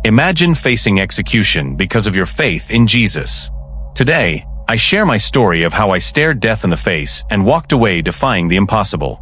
Imagine facing execution because of your faith in Jesus. Today, I share my story of how I stared death in the face and walked away defying the impossible.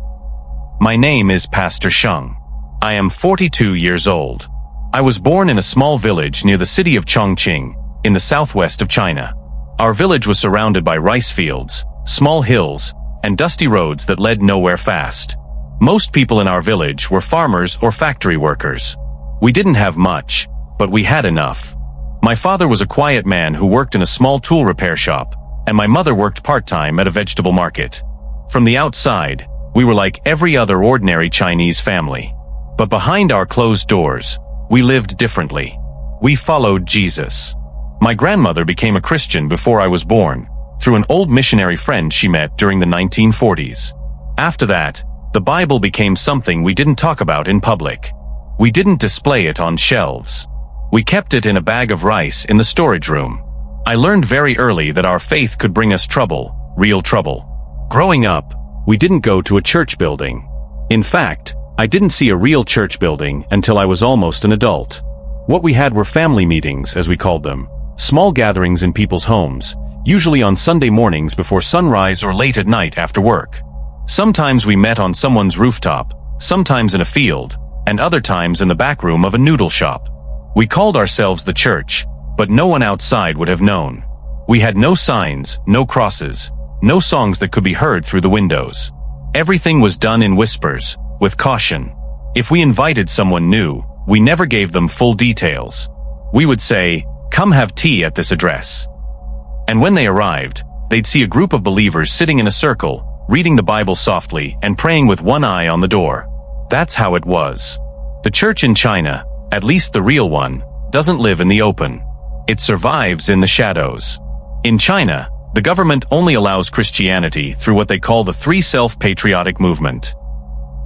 My name is Pastor Sheng. I am 42 years old. I was born in a small village near the city of Chongqing, in the southwest of China. Our village was surrounded by rice fields, small hills, and dusty roads that led nowhere fast. Most people in our village were farmers or factory workers. We didn't have much, but we had enough. My father was a quiet man who worked in a small tool repair shop, and my mother worked part-time at a vegetable market. From the outside, we were like every other ordinary Chinese family. But behind our closed doors, we lived differently. We followed Jesus. My grandmother became a Christian before I was born, through an old missionary friend she met during the 1940s. After that, the Bible became something we didn't talk about in public. We didn't display it on shelves. We kept it in a bag of rice in the storage room. I learned very early that our faith could bring us trouble, real trouble. Growing up, we didn't go to a church building. In fact, I didn't see a real church building until I was almost an adult. What we had were family meetings, as we called them, small gatherings in people's homes, usually on Sunday mornings before sunrise or late at night after work. Sometimes we met on someone's rooftop, sometimes in a field, and other times in the back room of a noodle shop. We called ourselves the church, but no one outside would have known. We had no signs, no crosses, no songs that could be heard through the windows. Everything was done in whispers, with caution. If we invited someone new, we never gave them full details. We would say, "Come have tea at this address." And when they arrived, they'd see a group of believers sitting in a circle, reading the Bible softly and praying with one eye on the door. That's how it was. The church in China, at least the real one, doesn't live in the open. It survives in the shadows. In China, the government only allows Christianity through what they call the Three Self-Patriotic Movement.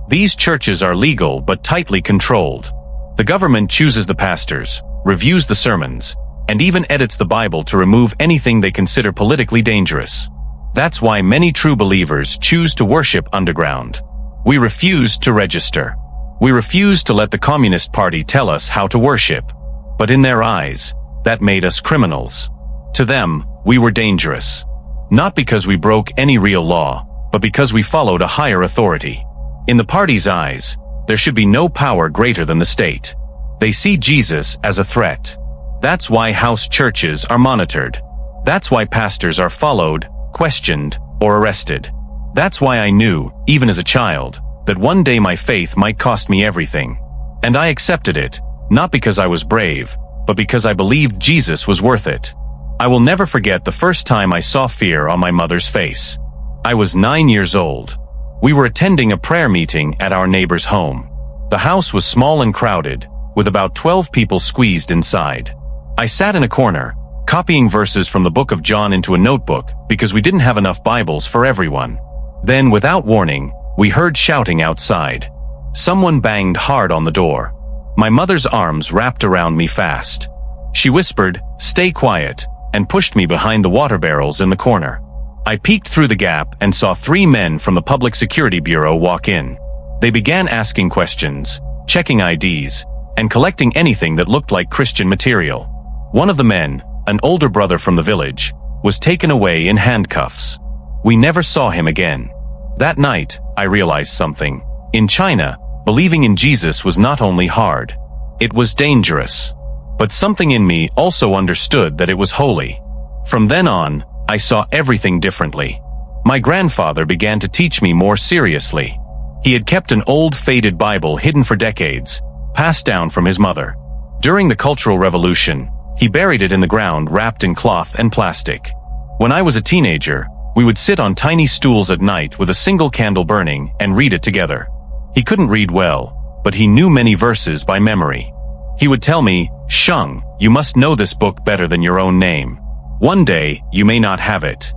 These churches are legal but tightly controlled. The government chooses the pastors, reviews the sermons, and even edits the Bible to remove anything they consider politically dangerous. That's why many true believers choose to worship underground. We refuse to register. We refuse to let the Communist Party tell us how to worship. But in their eyes, that made us criminals. To them, we were dangerous. Not because we broke any real law, but because we followed a higher authority. In the party's eyes, there should be no power greater than the state. They see Jesus as a threat. That's why house churches are monitored. That's why pastors are followed, questioned, or arrested. That's why I knew, even as a child, that one day my faith might cost me everything. And I accepted it, not because I was brave, but because I believed Jesus was worth it. I will never forget the first time I saw fear on my mother's face. I was 9 years old. We were attending a prayer meeting at our neighbor's home. The house was small and crowded, with about 12 people squeezed inside. I sat in a corner, copying verses from the book of John into a notebook because we didn't have enough Bibles for everyone. Then, without warning, we heard shouting outside. Someone banged hard on the door. My mother's arms wrapped around me fast. She whispered, "Stay quiet," and pushed me behind the water barrels in the corner. I peeked through the gap and saw 3 men from the Public Security Bureau walk in. They began asking questions, checking IDs, and collecting anything that looked like Christian material. One of the men, an older brother from the village, was taken away in handcuffs. We never saw him again. That night, I realized something. In China, believing in Jesus was not only hard, it was dangerous. But something in me also understood that it was holy. From then on, I saw everything differently. My grandfather began to teach me more seriously. He had kept an old faded Bible hidden for decades, passed down from his mother. During the Cultural Revolution, he buried it in the ground wrapped in cloth and plastic. When I was a teenager, we would sit on tiny stools at night with a single candle burning and read it together. He couldn't read well, but he knew many verses by memory. He would tell me, "Sheng, you must know this book better than your own name. One day, you may not have it."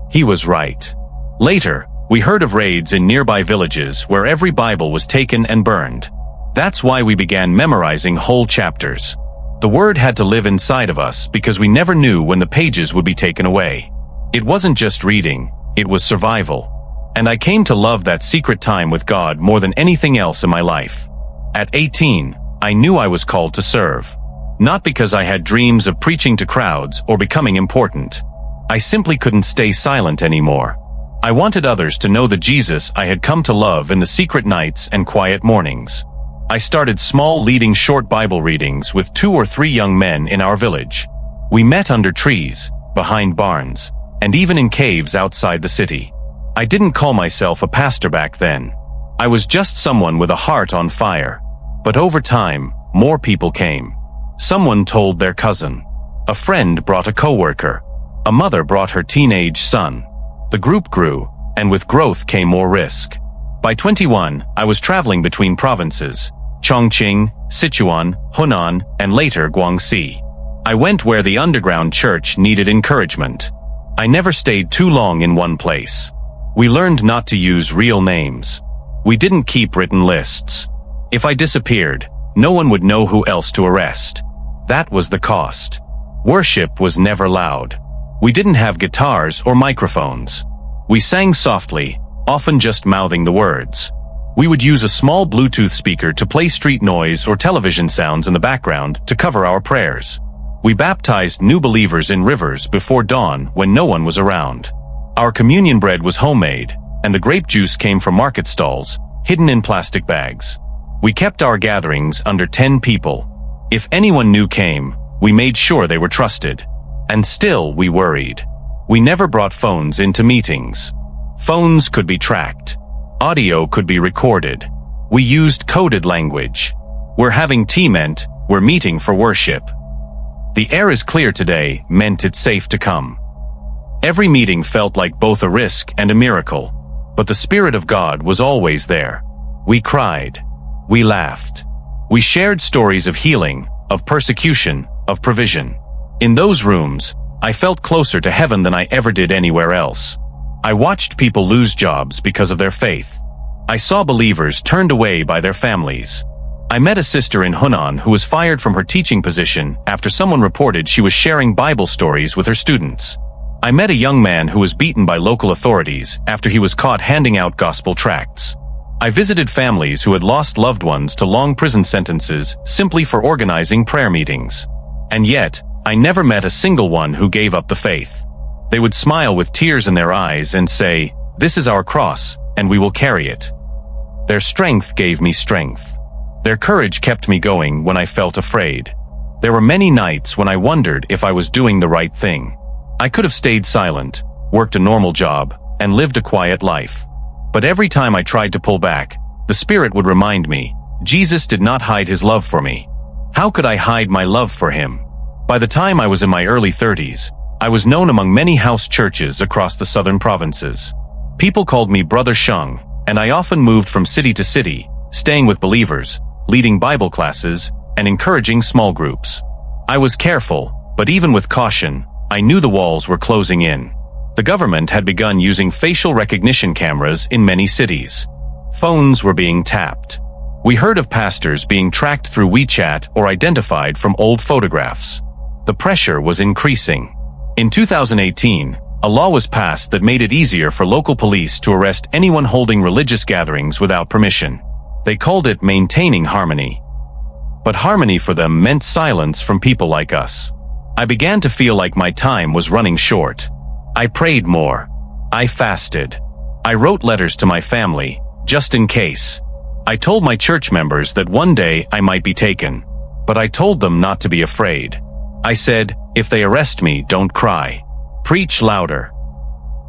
He was right. Later, we heard of raids in nearby villages where every Bible was taken and burned. That's why we began memorizing whole chapters. The word had to live inside of us because we never knew when the pages would be taken away. It wasn't just reading, it was survival. And I came to love that secret time with God more than anything else in my life. At 18, I knew I was called to serve. Not because I had dreams of preaching to crowds or becoming important. I simply couldn't stay silent anymore. I wanted others to know the Jesus I had come to love in the secret nights and quiet mornings. I started small, leading short Bible readings with 2 or 3 young men in our village. We met under trees, behind barns, and even in caves outside the city. I didn't call myself a pastor back then. I was just someone with a heart on fire. But over time, more people came. Someone told their cousin. A friend brought a coworker. A mother brought her teenage son. The group grew, and with growth came more risk. By 21, I was traveling between provinces: Chongqing, Sichuan, Hunan, and later Guangxi. I went where the underground church needed encouragement. I never stayed too long in one place. We learned not to use real names. We didn't keep written lists. If I disappeared, no one would know who else to arrest. That was the cost. Worship was never loud. We didn't have guitars or microphones. We sang softly, often just mouthing the words. We would use a small Bluetooth speaker to play street noise or television sounds in the background to cover our prayers. We baptized new believers in rivers before dawn when no one was around. Our communion bread was homemade, and the grape juice came from market stalls, hidden in plastic bags. We kept our gatherings under 10 people. If anyone new came, we made sure they were trusted. And still we worried. We never brought phones into meetings. Phones could be tracked. Audio could be recorded. We used coded language. "We're having tea" meant we're meeting for worship. "The air is clear today" meant it's safe to come. Every meeting felt like both a risk and a miracle, but the Spirit of God was always there. We cried. We laughed. We shared stories of healing, of persecution, of provision. In those rooms, I felt closer to heaven than I ever did anywhere else. I watched people lose jobs because of their faith. I saw believers turned away by their families. I met a sister in Hunan who was fired from her teaching position after someone reported she was sharing Bible stories with her students. I met a young man who was beaten by local authorities after he was caught handing out gospel tracts. I visited families who had lost loved ones to long prison sentences simply for organizing prayer meetings. And yet, I never met a single one who gave up the faith. They would smile with tears in their eyes and say, "This is our cross, and we will carry it." Their strength gave me strength. Their courage kept me going when I felt afraid. There were many nights when I wondered if I was doing the right thing. I could have stayed silent, worked a normal job, and lived a quiet life. But every time I tried to pull back, the Spirit would remind me, Jesus did not hide his love for me. How could I hide my love for him? By the time I was in my early 30s, I was known among many house churches across the southern provinces. People called me Brother Sheng, and I often moved from city to city, staying with believers, leading Bible classes, and encouraging small groups. I was careful, but even with caution, I knew the walls were closing in. The government had begun using facial recognition cameras in many cities. Phones were being tapped. We heard of pastors being tracked through WeChat or identified from old photographs. The pressure was increasing. In 2018, a law was passed that made it easier for local police to arrest anyone holding religious gatherings without permission. They called it maintaining harmony. But harmony for them meant silence from people like us. I began to feel like my time was running short. I prayed more. I fasted. I wrote letters to my family, just in case. I told my church members that one day I might be taken. But I told them not to be afraid. I said, if they arrest me, don't cry. Preach louder.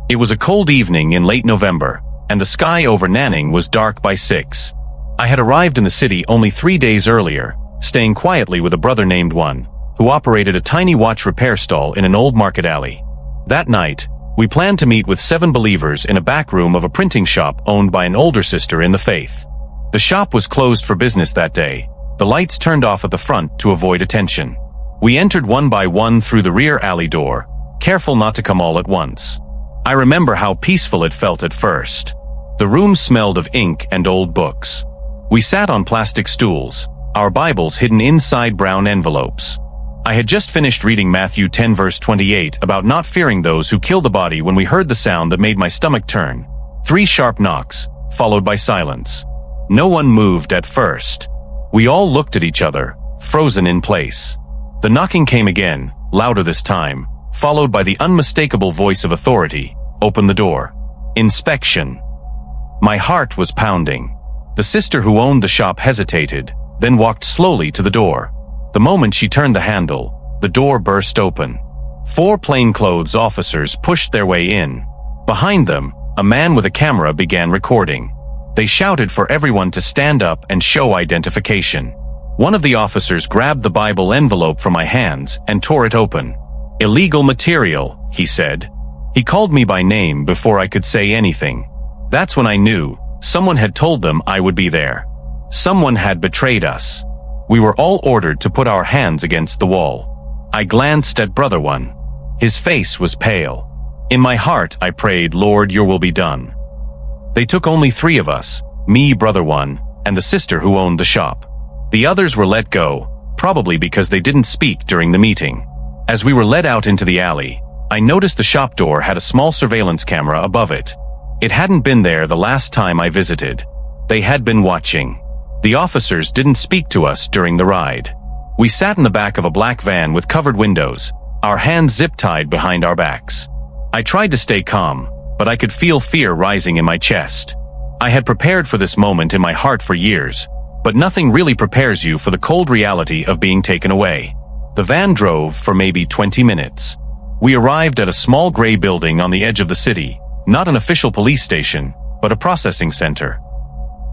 It was a cold evening in late November, and the sky over Nanning was dark by 6. I had arrived in the city only 3 days earlier, staying quietly with a brother named One, who operated a tiny watch repair stall in an old market alley. That night, we planned to meet with 7 believers in a back room of a printing shop owned by an older sister in the faith. The shop was closed for business that day, the lights turned off at the front to avoid attention. We entered one by one through the rear alley door, careful not to come all at once. I remember how peaceful it felt at first. The room smelled of ink and old books. We sat on plastic stools, our Bibles hidden inside brown envelopes. I had just finished reading Matthew 10 verse 28 about not fearing those who kill the body when we heard the sound that made my stomach turn. 3 sharp knocks, followed by silence. No one moved at first. We all looked at each other, frozen in place. The knocking came again, louder this time, followed by the unmistakable voice of authority. Open the door. Inspection. My heart was pounding. The sister who owned the shop hesitated, then walked slowly to the door. The moment she turned the handle, the door burst open. 4 plainclothes officers pushed their way in. Behind them, a man with a camera began recording. They shouted for everyone to stand up and show identification. One of the officers grabbed the Bible envelope from my hands and tore it open. Illegal material, he said. He called me by name before I could say anything. That's when I knew someone had told them I would be there. Someone had betrayed us. We were all ordered to put our hands against the wall. I glanced at Brother One. His face was pale. In my heart, I prayed, Lord, your will be done. They took only 3 of us, me, Brother One, and the sister who owned the shop. The others were let go, probably because they didn't speak during the meeting. As we were led out into the alley, I noticed the shop door had a small surveillance camera above it. It hadn't been there the last time I visited. They had been watching. The officers didn't speak to us during the ride. We sat in the back of a black van with covered windows, our hands zip-tied behind our backs. I tried to stay calm, but I could feel fear rising in my chest. I had prepared for this moment in my heart for years, but nothing really prepares you for the cold reality of being taken away. The van drove for maybe 20 minutes. We arrived at a small gray building on the edge of the city, not an official police station, but a processing center.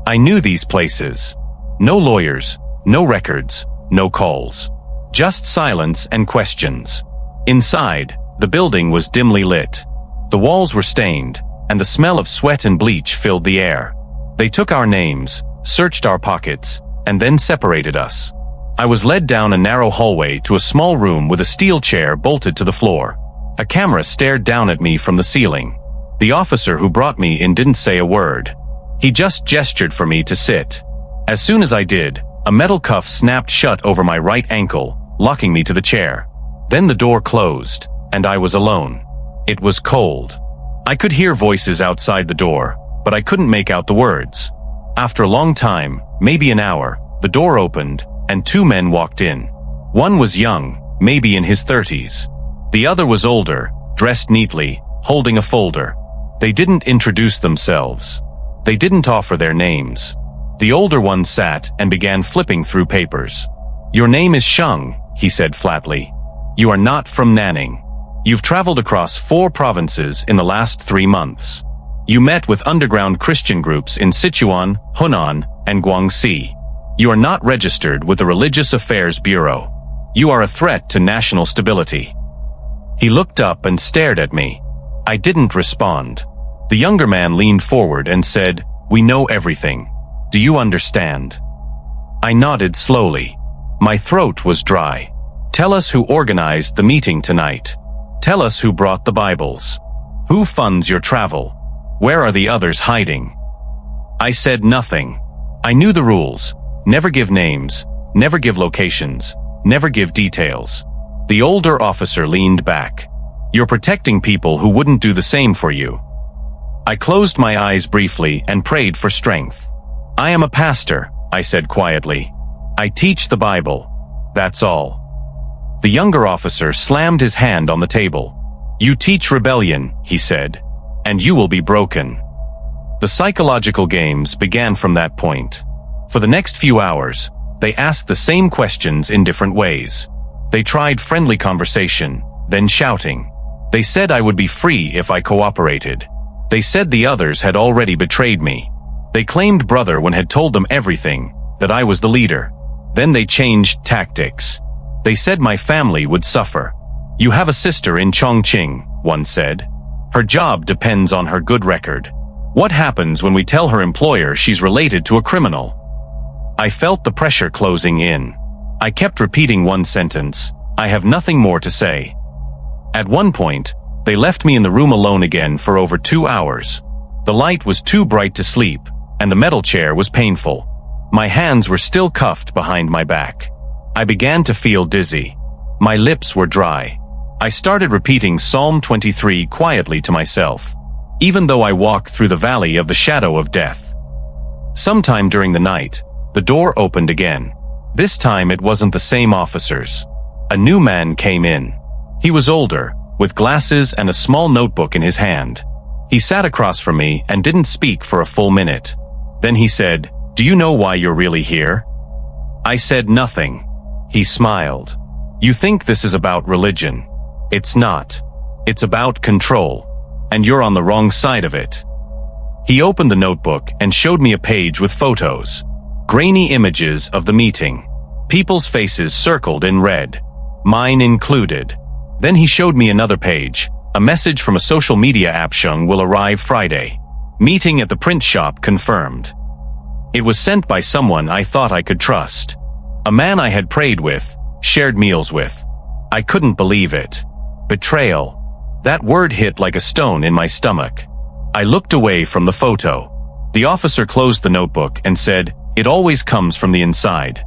I knew these places. No lawyers, no records, no calls. Just silence and questions. Inside, the building was dimly lit. The walls were stained, and the smell of sweat and bleach filled the air. They took our names, searched our pockets, and then separated us. I was led down a narrow hallway to a small room with a steel chair bolted to the floor. A camera stared down at me from the ceiling. The officer who brought me in didn't say a word. He just gestured for me to sit. As soon as I did, a metal cuff snapped shut over my right ankle, locking me to the chair. Then the door closed, and I was alone. It was cold. I could hear voices outside the door, but I couldn't make out the words. After a long time, maybe an hour, the door opened, and 2 men walked in. One was young, maybe in his 30s. The other was older, dressed neatly, holding a folder. They didn't introduce themselves. They didn't offer their names. The older one sat and began flipping through papers. Your name is Sheng, he said flatly. You are not from Nanning. You've traveled across 4 provinces in the last 3 months. You met with underground Christian groups in Sichuan, Hunan, and Guangxi. You are not registered with the Religious Affairs Bureau. You are a threat to national stability. He looked up and stared at me. I didn't respond. The younger man leaned forward and said, We know everything. Do you understand? I nodded slowly. My throat was dry. Tell us who organized the meeting tonight. Tell us who brought the Bibles. Who funds your travel? Where are the others hiding? I said nothing. I knew the rules. Never give names, never give locations, never give details. The older officer leaned back. You're protecting people who wouldn't do the same for you. I closed my eyes briefly and prayed for strength. I am a pastor, I said quietly. I teach the Bible. That's all. The younger officer slammed his hand on the table. You teach rebellion, he said, and you will be broken. The psychological games began from that point. For the next few hours, they asked the same questions in different ways. They tried friendly conversation, then shouting. They said I would be free if I cooperated. They said the others had already betrayed me. They claimed Brother One had told them everything, that I was the leader. Then they changed tactics. They said my family would suffer. You have a sister in Chongqing, one said. Her job depends on her good record. What happens when we tell her employer she's related to a criminal? I felt the pressure closing in. I kept repeating one sentence, I have nothing more to say. At one point, they left me in the room alone again for over 2 hours. The light was too bright to sleep, and the metal chair was painful. My hands were still cuffed behind my back. I began to feel dizzy. My lips were dry. I started repeating Psalm 23 quietly to myself, even though I walked through the valley of the shadow of death. Sometime during the night, the door opened again. This time it wasn't the same officers. A new man came in. He was older, with glasses and a small notebook in his hand. He sat across from me and didn't speak for a full minute. Then he said, "Do you know why you're really here?" I said nothing. He smiled. "You think this is about religion. It's not. It's about control. And you're on the wrong side of it." He opened the notebook and showed me a page with photos. Grainy images of the meeting. People's faces circled in red. Mine included. Then he showed me another page. A message from a social media app. Sheng will arrive Friday. Meeting at the print shop confirmed. It was sent by someone I thought I could trust. A man I had prayed with, shared meals with. I couldn't believe it. Betrayal. That word hit like a stone in my stomach. I looked away from the photo. The officer closed the notebook and said, "It always comes from the inside."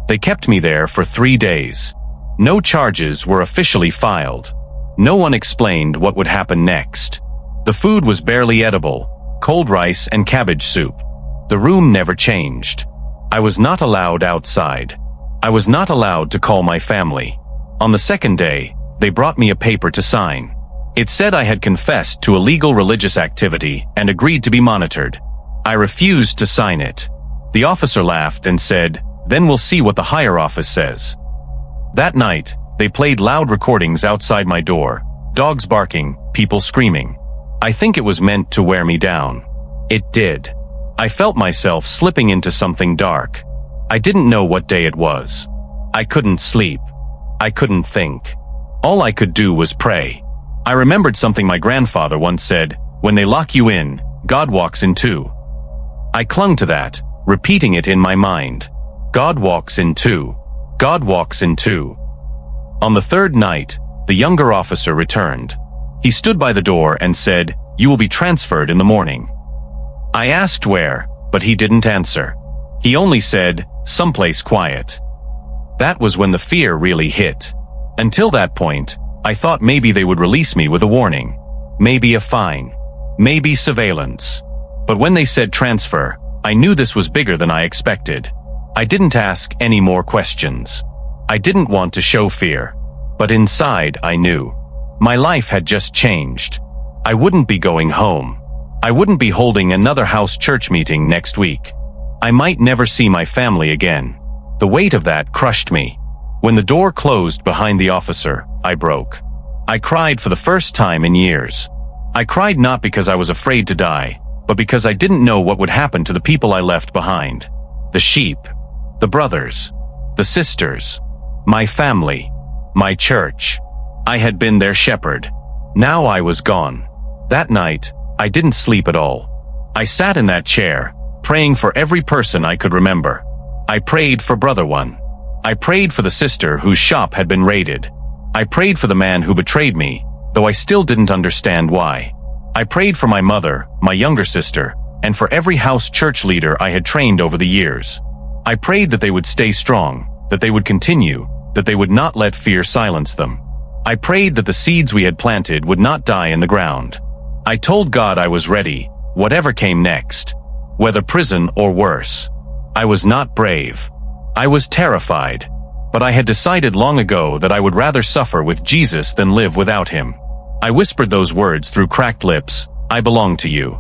They kept me there for 3 days. No charges were officially filed. No one explained what would happen next. The food was barely edible, cold rice and cabbage soup. The room never changed. I was not allowed outside. I was not allowed to call my family. On the second day, they brought me a paper to sign. It said I had confessed to illegal religious activity and agreed to be monitored. I refused to sign it. The officer laughed and said, "Then we'll see what the higher office says." That night, they played loud recordings outside my door. Dogs barking, people screaming. I think it was meant to wear me down. It did. I felt myself slipping into something dark. I didn't know what day it was. I couldn't sleep. I couldn't think. All I could do was pray. I remembered something my grandfather once said, "When they lock you in, God walks in too." I clung to that, repeating it in my mind. God walks in too. God walks in too. On the third night, the younger officer returned. He stood by the door and said, "You will be transferred in the morning." I asked where, but he didn't answer. He only said, "Someplace quiet." That was when the fear really hit. Until that point, I thought maybe they would release me with a warning. Maybe a fine. Maybe surveillance. But when they said transfer, I knew this was bigger than I expected. I didn't ask any more questions. I didn't want to show fear. But inside, I knew. My life had just changed. I wouldn't be going home. I wouldn't be holding another house church meeting next week. I might never see my family again. The weight of that crushed me. When the door closed behind the officer, I broke. I cried for the first time in years. I cried not because I was afraid to die, but because I didn't know what would happen to the people I left behind. The sheep, the brothers, the sisters, my family, my church. I had been their shepherd. Now I was gone. That night, I didn't sleep at all. I sat in that chair, praying for every person I could remember. I prayed for Brother One. I prayed for the sister whose shop had been raided. I prayed for the man who betrayed me, though I still didn't understand why. I prayed for my mother, my younger sister, and for every house church leader I had trained over the years. I prayed that they would stay strong, that they would continue, that they would not let fear silence them. I prayed that the seeds we had planted would not die in the ground. I told God I was ready, whatever came next, whether prison or worse. I was not brave. I was terrified, but I had decided long ago that I would rather suffer with Jesus than live without him. I whispered those words through cracked lips, "I belong to you."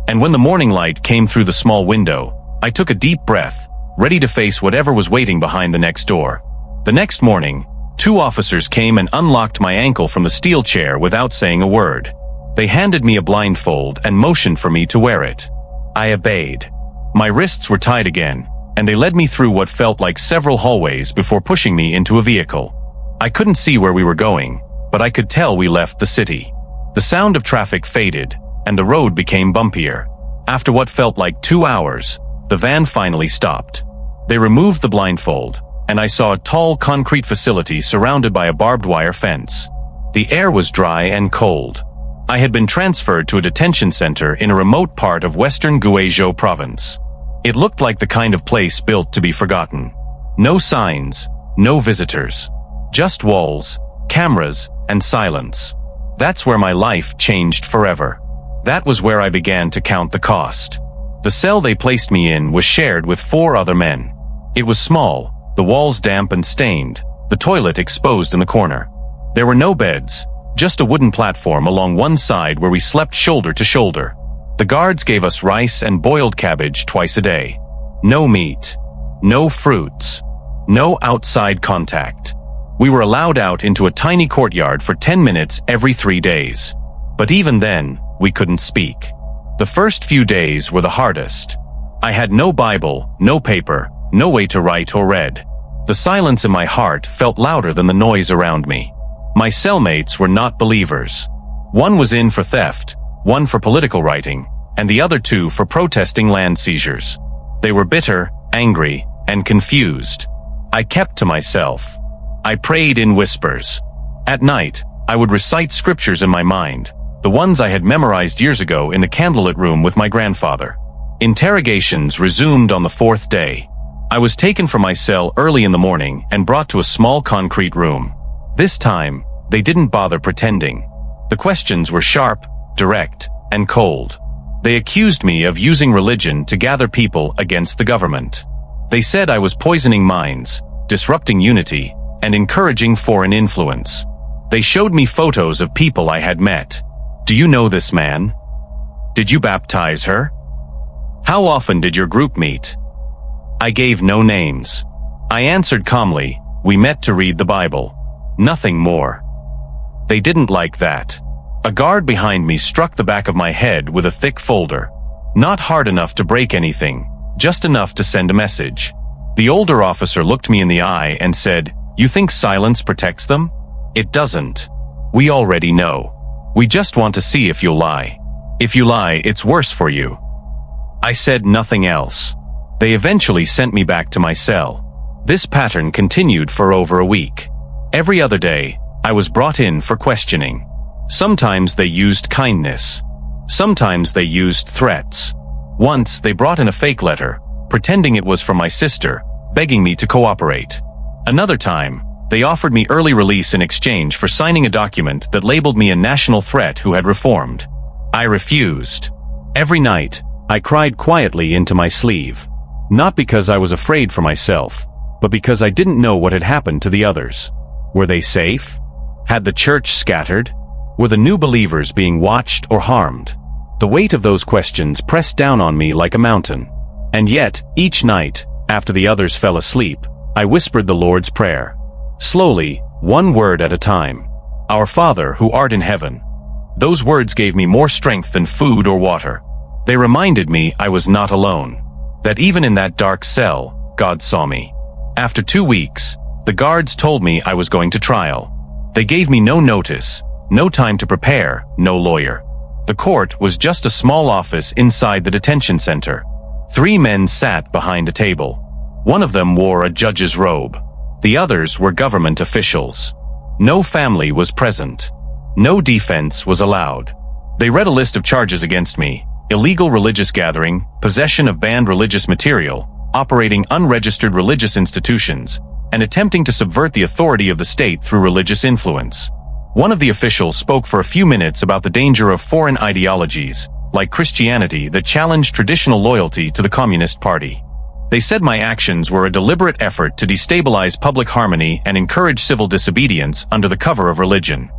And when the morning light came through the small window, I took a deep breath, ready to face whatever was waiting behind the next door. The next morning, 2 officers came and unlocked my ankle from the steel chair without saying a word. They handed me a blindfold and motioned for me to wear it. I obeyed. My wrists were tied again, and they led me through what felt like several hallways before pushing me into a vehicle. I couldn't see where we were going, but I could tell we left the city. The sound of traffic faded, and the road became bumpier. After what felt like 2 hours, the van finally stopped. They removed the blindfold, and I saw a tall concrete facility surrounded by a barbed wire fence. The air was dry and cold. I had been transferred to a detention center in a remote part of western Guizhou province. It looked like the kind of place built to be forgotten. No signs, no visitors. Just walls, cameras, and silence. That's where my life changed forever. That was where I began to count the cost. The cell they placed me in was shared with 4 other men. It was small, the walls damp and stained, the the toilet exposed in the corner. There were no beds, just a wooden platform along one side where we slept shoulder to shoulder. The guards gave us rice and boiled cabbage twice a day. No meat. No fruits. No outside contact. We were allowed out into a tiny courtyard for 10 minutes every 3 days. But even then, we couldn't speak. The first few days were the hardest. I had no Bible, no paper, no way to write or read. The silence in my heart felt louder than the noise around me. My cellmates were not believers. One was in for theft, one for political writing, and the other two for protesting land seizures. They were bitter, angry, and confused. I kept to myself. I prayed in whispers. At night, I would recite scriptures in my mind, the ones I had memorized years ago in the candlelit room with my grandfather. Interrogations resumed on the 4th day. I was taken from my cell early in the morning and brought to a small concrete room. This time, they didn't bother pretending. The questions were sharp, direct, and cold. They accused me of using religion to gather people against the government. They said I was poisoning minds, disrupting unity, and encouraging foreign influence. They showed me photos of people I had met. Do you know this man? Did you baptize her? How often did your group meet? I gave no names. I answered calmly, we met to read the Bible. Nothing more. They didn't like that. A guard behind me struck the back of my head with a thick folder. Not hard enough to break anything, just enough to send a message. The older officer looked me in the eye and said, "You think silence protects them? It doesn't. We already know. We just want to see if you'll lie. If you lie, it's worse for you." I said nothing else. They eventually sent me back to my cell. This pattern continued for over a week. Every other day, I was brought in for questioning. Sometimes they used kindness. Sometimes they used threats. Once, they brought in a fake letter, pretending it was from my sister, begging me to cooperate. Another time, they offered me early release in exchange for signing a document that labeled me a national threat who had reformed. I refused. Every night, I cried quietly into my sleeve. Not because I was afraid for myself, but because I didn't know what had happened to the others. Were they safe? Had the church scattered? Were the new believers being watched or harmed? The weight of those questions pressed down on me like a mountain. And yet, each night, after the others fell asleep, I whispered the Lord's Prayer. Slowly, one word at a time. Our Father who art in heaven. Those words gave me more strength than food or water. They reminded me I was not alone. That even in that dark cell, God saw me. After 2 weeks, the guards told me I was going to trial. They gave me no notice, no time to prepare, no lawyer. The court was just a small office inside the detention center. 3 men sat behind a table. One of them wore a judge's robe. The others were government officials. No family was present. No defense was allowed. They read a list of charges against me: illegal religious gathering, possession of banned religious material, operating unregistered religious institutions, and attempting to subvert the authority of the state through religious influence. One of the officials spoke for a few minutes about the danger of foreign ideologies, like Christianity, that challenged traditional loyalty to the Communist Party. They said my actions were a deliberate effort to destabilize public harmony and encourage civil disobedience under the cover of religion.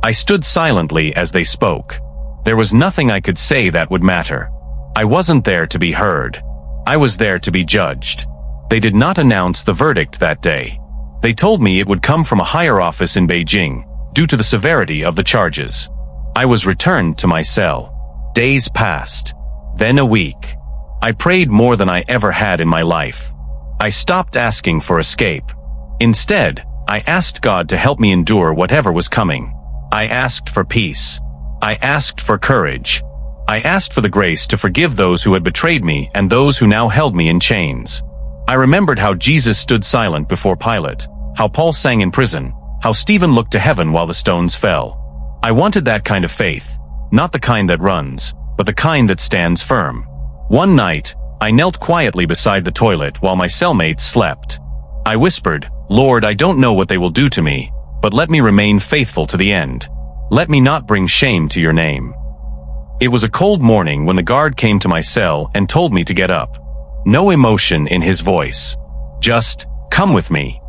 I stood silently as they spoke. There was nothing I could say that would matter. I wasn't there to be heard. I was there to be judged. They did not announce the verdict that day. They told me it would come from a higher office in Beijing, due to the severity of the charges. I was returned to my cell. Days passed. Then a week. I prayed more than I ever had in my life. I stopped asking for escape. Instead, I asked God to help me endure whatever was coming. I asked for peace. I asked for courage. I asked for the grace to forgive those who had betrayed me and those who now held me in chains. I remembered how Jesus stood silent before Pilate, how Paul sang in prison, how Stephen looked to heaven while the stones fell. I wanted that kind of faith, not the kind that runs, but the kind that stands firm. One night, I knelt quietly beside the toilet while my cellmates slept. I whispered, "Lord, I don't know what they will do to me, but let me remain faithful to the end. Let me not bring shame to your name." It was a cold morning when the guard came to my cell and told me to get up. No emotion in his voice. Just, "Come with me."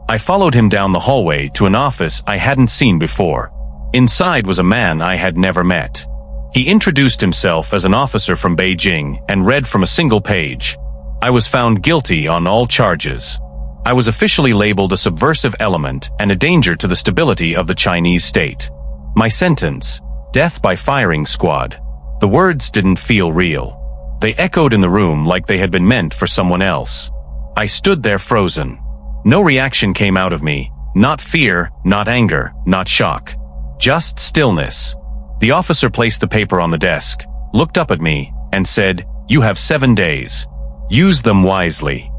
I followed him down the hallway to an office I hadn't seen before. Inside was a man I had never met. He introduced himself as an officer from Beijing and read from a single page. I was found guilty on all charges. I was officially labeled a subversive element and a danger to the stability of the Chinese state. My sentence: death by firing squad. The words didn't feel real. They echoed in the room like they had been meant for someone else. I stood there frozen. No reaction came out of me, not fear, not anger, not shock. Just stillness. The officer placed the paper on the desk, looked up at me, and said, "You have 7 days. Use them wisely."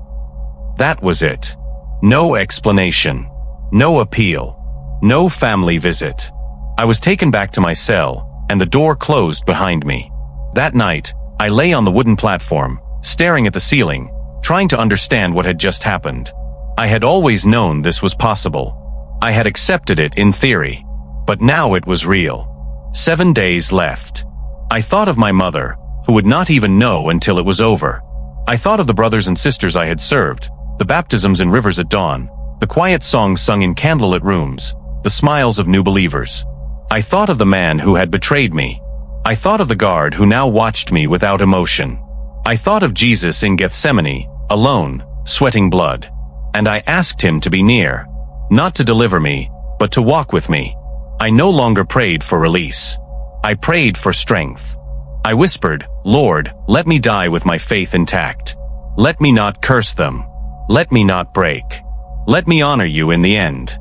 That was it. No explanation. No appeal. No family visit. I was taken back to my cell, and the door closed behind me. That night, I lay on the wooden platform, staring at the ceiling, trying to understand what had just happened. I had always known this was possible. I had accepted it in theory. But now it was real. 7 days left. I thought of my mother, who would not even know until it was over. I thought of the brothers and sisters I had served, the baptisms in rivers at dawn, the quiet songs sung in candlelit rooms, the smiles of new believers. I thought of the man who had betrayed me. I thought of the guard who now watched me without emotion. I thought of Jesus in Gethsemane, alone, sweating blood. And I asked him to be near, not to deliver me, but to walk with me. I no longer prayed for release. I prayed for strength. I whispered, "Lord, let me die with my faith intact. Let me not curse them. Let me not break. Let me honor you in the end."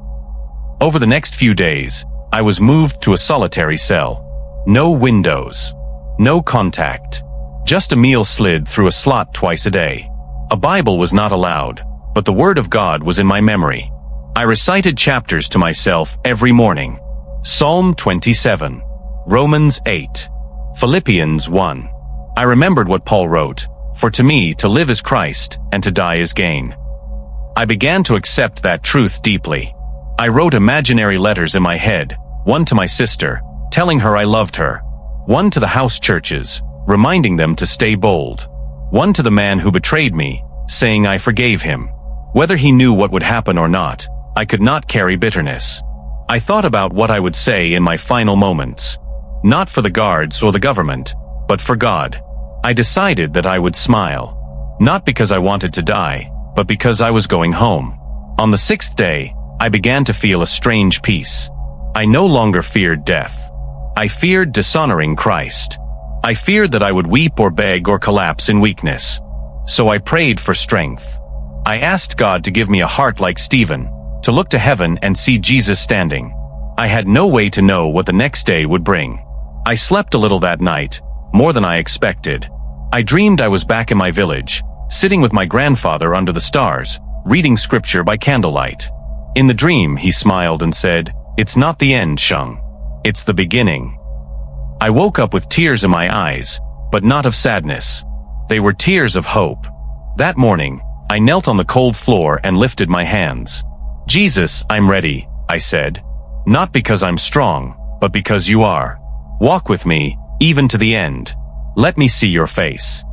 Over the next few days, I was moved to a solitary cell. No windows. No contact. Just a meal slid through a slot twice a day. A Bible was not allowed, but the Word of God was in my memory. I recited chapters to myself every morning. Psalm 27, Romans 8, Philippians 1. I remembered what Paul wrote, "For to me to live is Christ, and to die is gain." I began to accept that truth deeply. I wrote imaginary letters in my head, one to my sister, telling her I loved her, one to the house churches, reminding them to stay bold, one to the man who betrayed me, saying I forgave him. Whether he knew what would happen or not, I could not carry bitterness. I thought about what I would say in my final moments. Not for the guards or the government, but for God. I decided that I would smile. Not because I wanted to die, but because I was going home. On the 6th day, I began to feel a strange peace. I no longer feared death. I feared dishonoring Christ. I feared that I would weep or beg or collapse in weakness. So I prayed for strength. I asked God to give me a heart like Stephen, to look to heaven and see Jesus standing. I had no way to know what the next day would bring. I slept a little that night, more than I expected. I dreamed I was back in my village, sitting with my grandfather under the stars, reading scripture by candlelight. In the dream, he smiled and said, "It's not the end, Sheng. It's the beginning." I woke up with tears in my eyes, but not of sadness. They were tears of hope. That morning, I knelt on the cold floor and lifted my hands. "Jesus, I'm ready," I said. "Not because I'm strong, but because you are. Walk with me, even to the end. Let me see your face."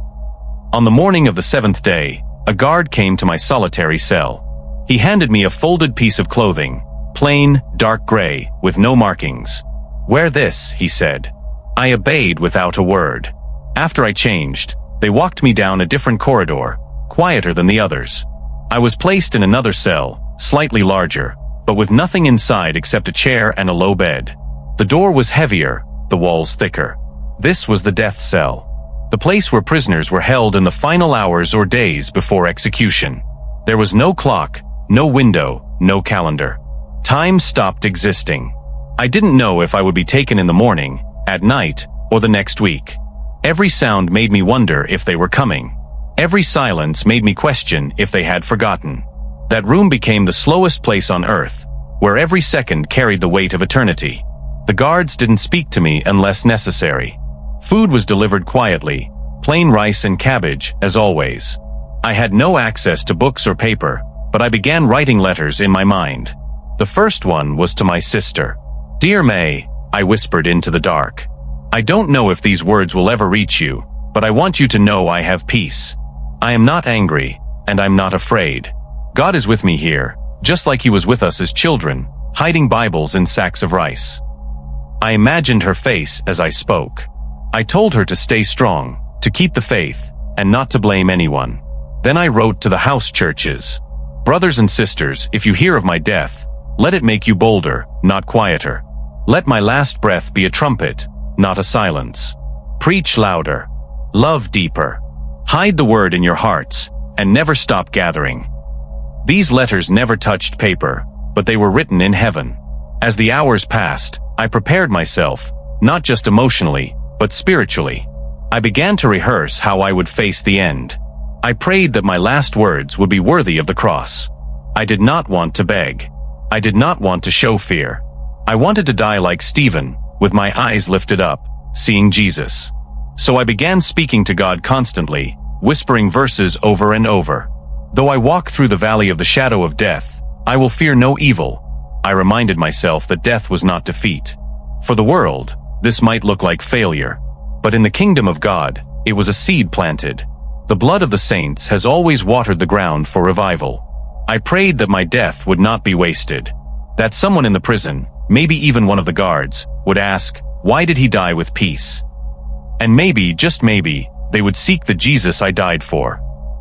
On the morning of the 7th day, a guard came to my solitary cell. He handed me a folded piece of clothing, plain, dark gray, with no markings. "Wear this," he said. I obeyed without a word. After I changed, they walked me down a different corridor, quieter than the others. I was placed in another cell, slightly larger, but with nothing inside except a chair and a low bed. The door was heavier, the walls thicker. This was the death cell, the place where prisoners were held in the final hours or days before execution. There was no clock, no window, no calendar. Time stopped existing. I didn't know if I would be taken in the morning, at night, or the next week. Every sound made me wonder if they were coming. Every silence made me question if they had forgotten. That room became the slowest place on earth, where every second carried the weight of eternity. The guards didn't speak to me unless necessary. Food was delivered quietly, plain rice and cabbage, as always. I had no access to books or paper, but I began writing letters in my mind. The first one was to my sister. "Dear May," I whispered into the dark. "I don't know if these words will ever reach you, but I want you to know I have peace. I am not angry, and I'm not afraid. God is with me here, just like he was with us as children, hiding Bibles in sacks of rice. I imagined her face as I spoke. I told her to stay strong, to keep the faith, and not to blame anyone. Then I wrote to the house churches. Brothers and sisters, if you hear of my death, let it make you bolder, not quieter. Let my last breath be a trumpet, not a silence. Preach louder. Love deeper. Hide the word in your hearts, and never stop gathering. These letters never touched paper, but they were written in heaven. As the hours passed, I prepared myself, not just emotionally, but spiritually. I began to rehearse how I would face the end. I prayed that my last words would be worthy of the cross. I did not want to beg. I did not want to show fear. I wanted to die like Stephen, with my eyes lifted up, seeing Jesus. So I began speaking to God constantly, whispering verses over and over. Though I walk through the valley of the shadow of death, I will fear no evil. I reminded myself that death was not defeat. For the world, this might look like failure. But in the kingdom of God, it was a seed planted. The blood of the saints has always watered the ground for revival. I prayed that my death would not be wasted. That someone in the prison, maybe even one of the guards, would ask, why did he die with peace? And maybe, just maybe, they would seek the Jesus I died for.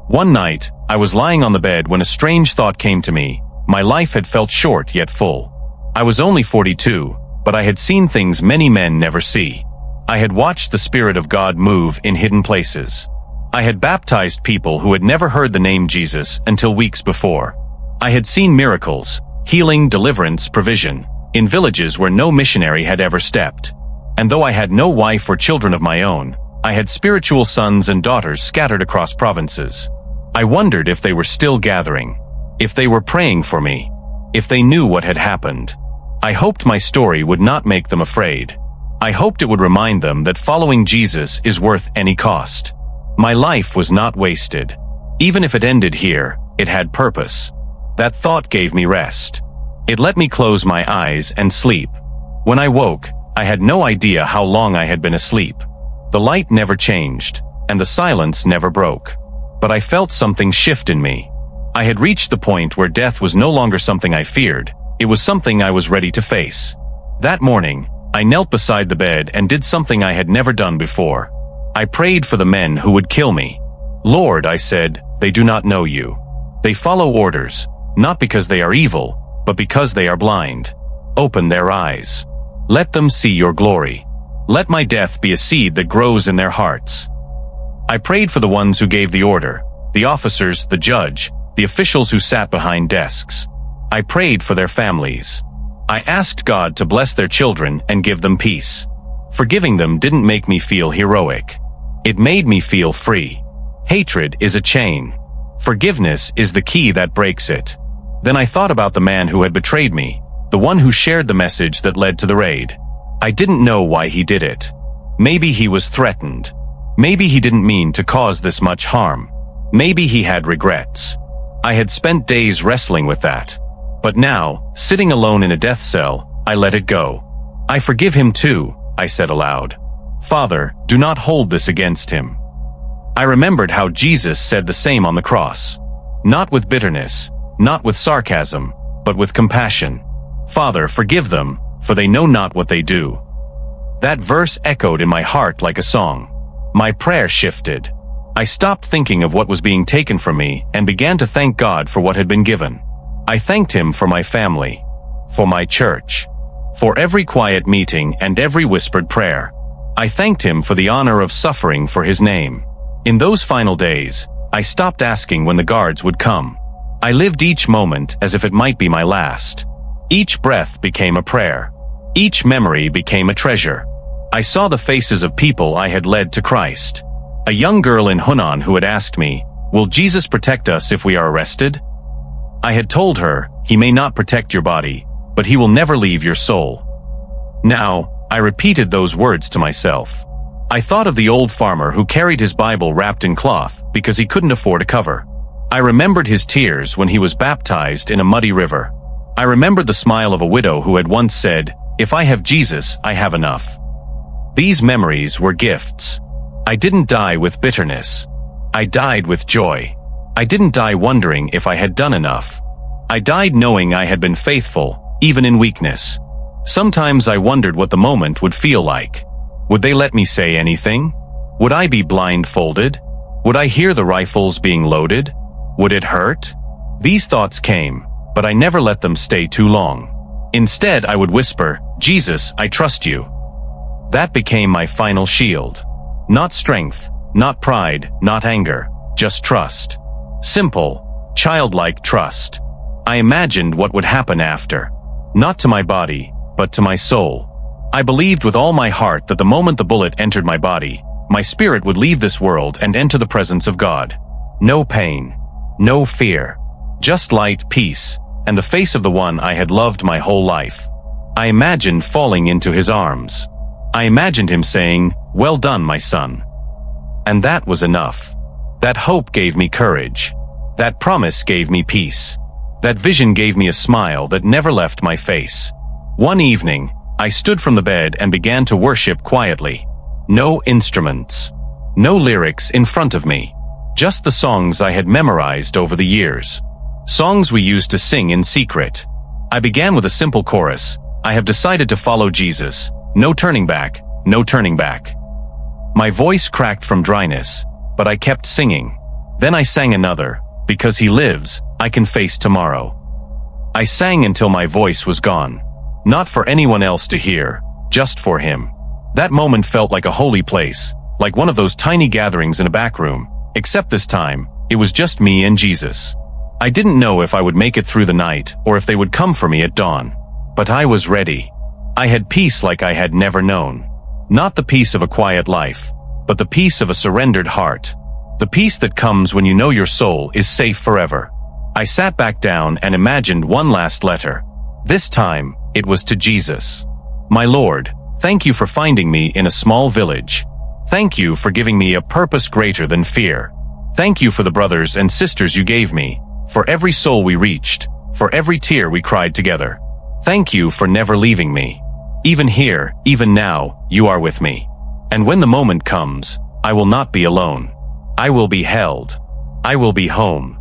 One night, I was lying on the bed when a strange thought came to me. My life had felt short yet full. I was only 42, but I had seen things many men never see. I had watched the Spirit of God move in hidden places. I had baptized people who had never heard the name Jesus until weeks before. I had seen miracles, healing, deliverance, provision, in villages where no missionary had ever stepped. And though I had no wife or children of my own, I had spiritual sons and daughters scattered across provinces. I wondered if they were still gathering, if they were praying for me, if they knew what had happened. I hoped my story would not make them afraid. I hoped it would remind them that following Jesus is worth any cost. My life was not wasted. Even if it ended here, it had purpose. That thought gave me rest. It let me close my eyes and sleep. When I woke, I had no idea how long I had been asleep. The light never changed, and the silence never broke. But I felt something shift in me. I had reached the point where death was no longer something I feared. It was something I was ready to face. That morning, I knelt beside the bed and did something I had never done before. I prayed for the men who would kill me. Lord, I said, they do not know you. They follow orders, not because they are evil, but because they are blind. Open their eyes. Let them see your glory. Let my death be a seed that grows in their hearts. I prayed for the ones who gave the order, the officers, the judge, the officials who sat behind desks. I prayed for their families. I asked God to bless their children and give them peace. Forgiving them didn't make me feel heroic. It made me feel free. Hatred is a chain. Forgiveness is the key that breaks it. Then I thought about the man who had betrayed me, the one who shared the message that led to the raid. I didn't know why he did it. Maybe he was threatened. Maybe he didn't mean to cause this much harm. Maybe he had regrets. I had spent days wrestling with that. But now, sitting alone in a death cell, I let it go. I forgive him too, I said aloud. Father, do not hold this against him. I remembered how Jesus said the same on the cross. Not with bitterness, not with sarcasm, but with compassion. Father, forgive them, for they know not what they do. That verse echoed in my heart like a song. My prayer shifted. I stopped thinking of what was being taken from me and began to thank God for what had been given. I thanked him for my family, for my church, for every quiet meeting and every whispered prayer. I thanked him for the honor of suffering for his name. In those final days, I stopped asking when the guards would come. I lived each moment as if it might be my last. Each breath became a prayer. Each memory became a treasure. I saw the faces of people I had led to Christ. A young girl in Hunan who had asked me, "Will Jesus protect us if we are arrested?" I had told her, "He may not protect your body, but he will never leave your soul." Now, I repeated those words to myself. I thought of the old farmer who carried his Bible wrapped in cloth because he couldn't afford a cover. I remembered his tears when he was baptized in a muddy river. I remembered the smile of a widow who had once said, "If I have Jesus, I have enough." These memories were gifts. I didn't die with bitterness. I died with joy. I didn't die wondering if I had done enough. I died knowing I had been faithful, even in weakness. Sometimes I wondered what the moment would feel like. Would they let me say anything? Would I be blindfolded? Would I hear the rifles being loaded? Would it hurt? These thoughts came, but I never let them stay too long. Instead, I would whisper, "Jesus, I trust you." That became my final shield. Not strength, not pride, not anger, just trust. Simple, childlike trust. I imagined what would happen after. Not to my body, but to my soul. I believed with all my heart that the moment the bullet entered my body, my spirit would leave this world and enter the presence of God. No pain, no fear, just light, peace, and the face of the one I had loved my whole life. I imagined falling into his arms. I imagined him saying, "Well done, my son." And that was enough. That hope gave me courage. That promise gave me peace. That vision gave me a smile that never left my face. One evening, I stood from the bed and began to worship quietly. No instruments. No lyrics in front of me. Just the songs I had memorized over the years. Songs we used to sing in secret. I began with a simple chorus. I have decided to follow Jesus. No turning back, no turning back. My voice cracked from dryness, but I kept singing. Then I sang another. Because he lives, I can face tomorrow. I sang until my voice was gone. Not for anyone else to hear, just for him. That moment felt like a holy place, like one of those tiny gatherings in a back room, except this time, it was just me and Jesus. I didn't know if I would make it through the night or if they would come for me at dawn. But I was ready. I had peace like I had never known. Not the peace of a quiet life, but the peace of a surrendered heart. The peace that comes when you know your soul is safe forever. I sat back down and imagined one last letter. This time, it was to Jesus. My Lord, thank you for finding me in a small village. Thank you for giving me a purpose greater than fear. Thank you for the brothers and sisters you gave me, for every soul we reached, for every tear we cried together. Thank you for never leaving me. Even here, even now, you are with me. And when the moment comes, I will not be alone. I will be held. I will be home.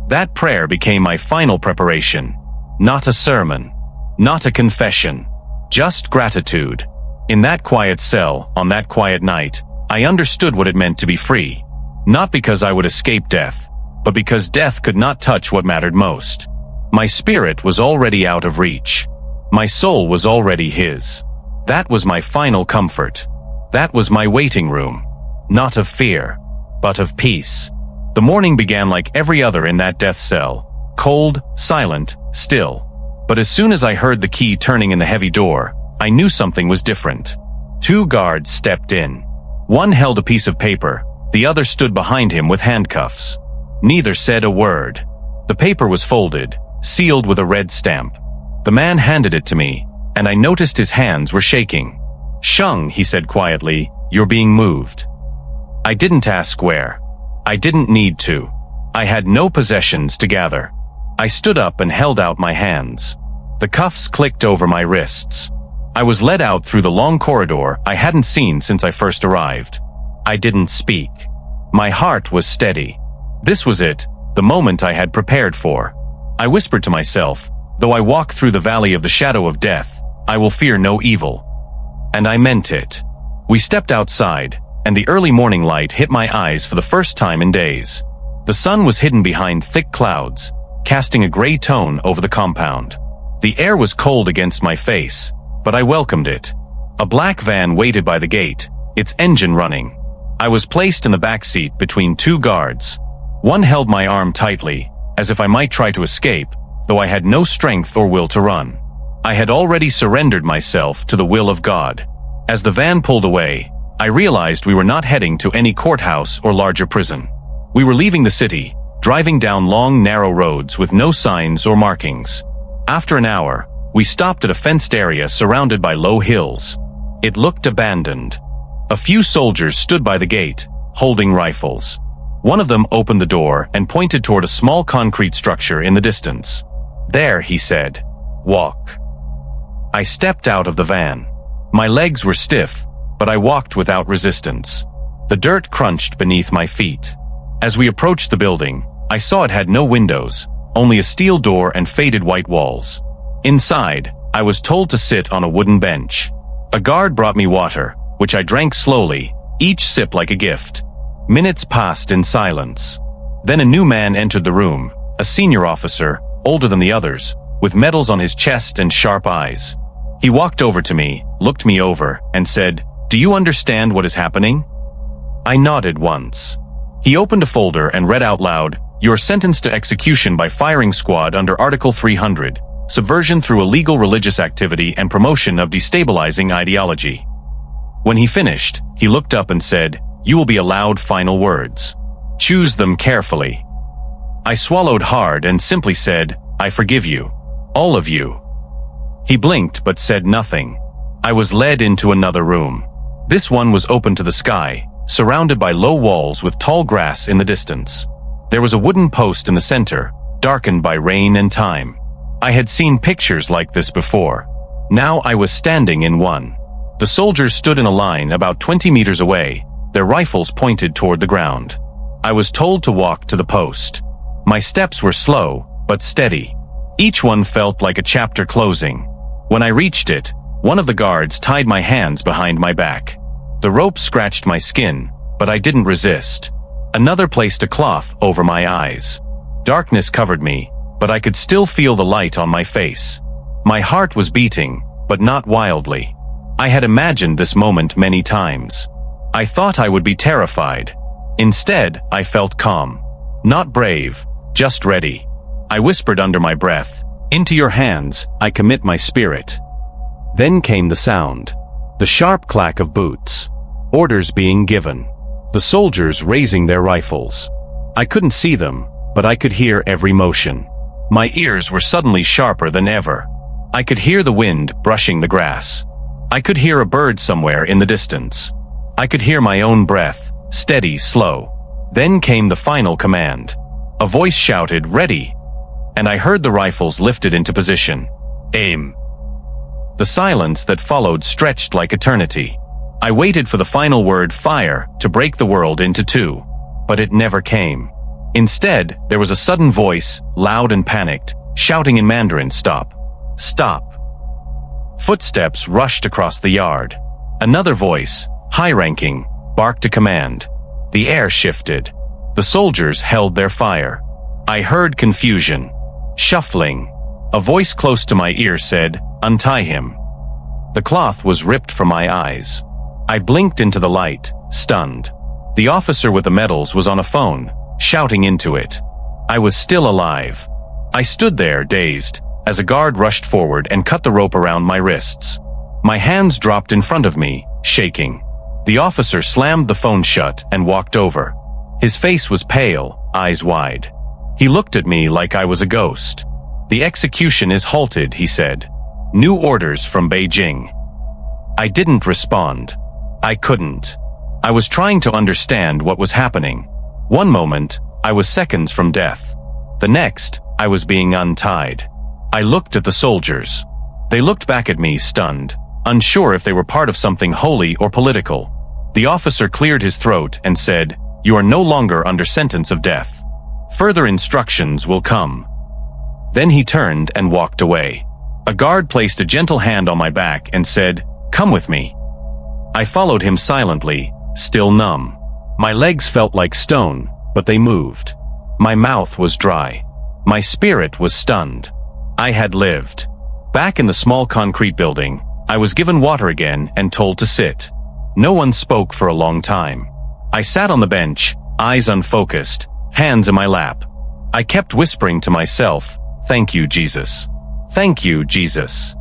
That prayer became my final preparation. Not a sermon. Not a confession. Just gratitude. In that quiet cell, on that quiet night, I understood what it meant to be free. Not because I would escape death, but because death could not touch what mattered most. My spirit was already out of reach. My soul was already his. That was my final comfort. That was my waiting room. Not of fear, but of peace. The morning began like every other in that death cell. Cold, silent, still. But as soon as I heard the key turning in the heavy door, I knew something was different. 2 guards stepped in. One held a piece of paper, the other stood behind him with handcuffs. Neither said a word. The paper was folded, sealed with a red stamp. The man handed it to me, and I noticed his hands were shaking. "Sheng," he said quietly, "you're being moved." I didn't ask where. I didn't need to. I had no possessions to gather. I stood up and held out my hands. The cuffs clicked over my wrists. I was led out through the long corridor I hadn't seen since I first arrived. I didn't speak. My heart was steady. This was it, the moment I had prepared for. I whispered to myself, though I walk through the valley of the shadow of death, I will fear no evil. And I meant it. We stepped outside, and the early morning light hit my eyes for the first time in days. The sun was hidden behind thick clouds, casting a gray tone over the compound. The air was cold against my face, but I welcomed it. A black van waited by the gate, its engine running. I was placed in the back seat between 2 guards. One held my arm tightly, as if I might try to escape, though I had no strength or will to run. I had already surrendered myself to the will of God. As the van pulled away, I realized we were not heading to any courthouse or larger prison. We were leaving the city, driving down long, narrow roads with no signs or markings. After an hour, we stopped at a fenced area surrounded by low hills. It looked abandoned. A few soldiers stood by the gate, holding rifles. One of them opened the door and pointed toward a small concrete structure in the distance. "There," he said. "Walk." I stepped out of the van. My legs were stiff, but I walked without resistance. The dirt crunched beneath my feet. As we approached the building, I saw it had no windows, only a steel door and faded white walls. Inside, I was told to sit on a wooden bench. A guard brought me water, which I drank slowly, each sip like a gift. Minutes passed in silence. Then a new man entered the room, a senior officer, older than the others, with medals on his chest and sharp eyes. He walked over to me, looked me over, and said, "Do you understand what is happening?" I nodded once. He opened a folder and read out loud, "You're sentenced to execution by firing squad under Article 300, subversion through illegal religious activity and promotion of destabilizing ideology." When he finished, he looked up and said, "You will be allowed final words. Choose them carefully." I swallowed hard and simply said, "I forgive you. All of you." He blinked but said nothing. I was led into another room. This one was open to the sky, surrounded by low walls with tall grass in the distance. There was a wooden post in the center, darkened by rain and time. I had seen pictures like this before. Now I was standing in one. The soldiers stood in a line about 20 meters away, their rifles pointed toward the ground. I was told to walk to the post. My steps were slow, but steady. Each one felt like a chapter closing. When I reached it, one of the guards tied my hands behind my back. The rope scratched my skin, but I didn't resist. Another placed a cloth over my eyes. Darkness covered me, but I could still feel the light on my face. My heart was beating, but not wildly. I had imagined this moment many times. I thought I would be terrified. Instead, I felt calm. Not brave, just ready. I whispered under my breath, "Into your hands, I commit my spirit." Then came the sound. The sharp clack of boots. Orders being given. The soldiers raising their rifles. I couldn't see them, but I could hear every motion. My ears were suddenly sharper than ever. I could hear the wind brushing the grass. I could hear a bird somewhere in the distance. I could hear my own breath, steady, slow. Then came the final command. A voice shouted, "Ready!" And I heard the rifles lifted into position. Aim. The silence that followed stretched like eternity. I waited for the final word, "fire," to break the world into two. But it never came. Instead, there was a sudden voice, loud and panicked, shouting in Mandarin, "Stop! Stop!" Footsteps rushed across the yard. Another voice, high-ranking, barked a command. The air shifted. The soldiers held their fire. I heard confusion. Shuffling. A voice close to my ear said, "Untie him." The cloth was ripped from my eyes. I blinked into the light, stunned. The officer with the medals was on a phone, shouting into it. I was still alive. I stood there, dazed, as a guard rushed forward and cut the rope around my wrists. My hands dropped in front of me, shaking. The officer slammed the phone shut and walked over. His face was pale, eyes wide. He looked at me like I was a ghost. "The execution is halted," he said. "New orders from Beijing." I didn't respond. I couldn't. I was trying to understand what was happening. One moment, I was seconds from death. The next, I was being untied. I looked at the soldiers. They looked back at me, stunned, unsure if they were part of something holy or political. The officer cleared his throat and said, "You are no longer under sentence of death. Further instructions will come." Then he turned and walked away. A guard placed a gentle hand on my back and said, "Come with me." I followed him silently, still numb. My legs felt like stone, but they moved. My mouth was dry. My spirit was stunned. I had lived. Back in the small concrete building, I was given water again and told to sit. No one spoke for a long time. I sat on the bench, eyes unfocused, hands in my lap. I kept whispering to myself, "Thank you, Jesus. Thank you, Jesus."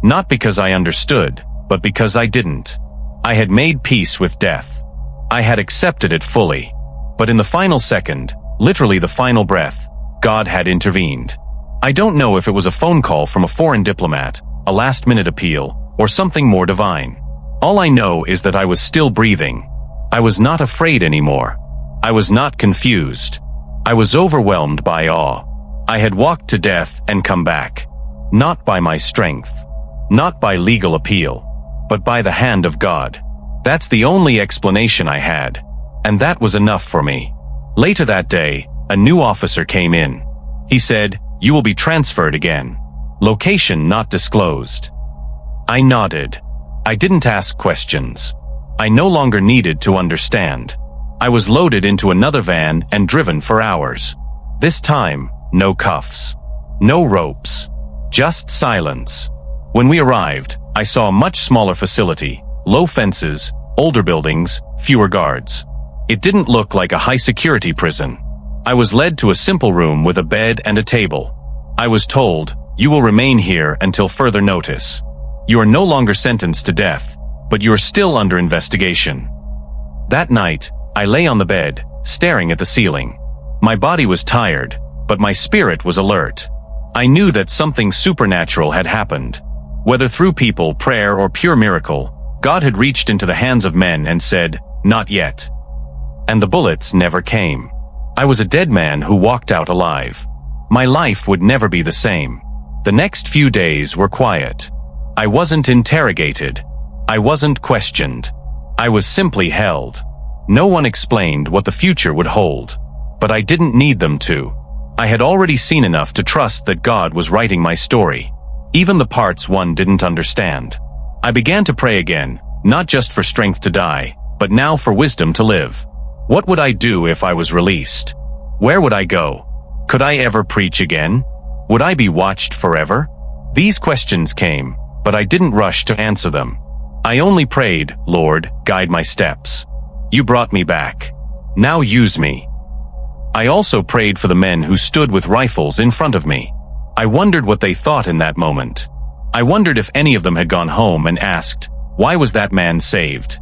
Not because I understood, but because I didn't. I had made peace with death. I had accepted it fully. But in the final second, literally the final breath, God had intervened. I don't know if it was a phone call from a foreign diplomat, a last-minute appeal, or something more divine. All I know is that I was still breathing. I was not afraid anymore. I was not confused. I was overwhelmed by awe. I had walked to death and come back. Not by my strength. Not by legal appeal. But by the hand of God. That's the only explanation I had. And that was enough for me. Later that day, a new officer came in. He said, "You will be transferred again. Location not disclosed." I nodded. I didn't ask questions. I no longer needed to understand. I was loaded into another van and driven for hours. This time, no cuffs. No ropes. Just silence. When we arrived, I saw a much smaller facility, low fences, older buildings, fewer guards. It didn't look like a high-security prison. I was led to a simple room with a bed and a table. I was told, "You will remain here until further notice. You are no longer sentenced to death, but you are still under investigation." That night, I lay on the bed, staring at the ceiling. My body was tired, but my spirit was alert. I knew that something supernatural had happened. Whether through people, prayer, or pure miracle, God had reached into the hands of men and said, "Not yet." And the bullets never came. I was a dead man who walked out alive. My life would never be the same. The next few days were quiet. I wasn't interrogated. I wasn't questioned. I was simply held. No one explained what the future would hold. But I didn't need them to. I had already seen enough to trust that God was writing my story, even the parts one didn't understand. I began to pray again, not just for strength to die, but now for wisdom to live. What would I do if I was released? Where would I go? Could I ever preach again? Would I be watched forever? These questions came, but I didn't rush to answer them. I only prayed, "Lord, guide my steps. You brought me back. Now use me." I also prayed for the men who stood with rifles in front of me. I wondered what they thought in that moment. I wondered if any of them had gone home and asked, "Why was that man saved?"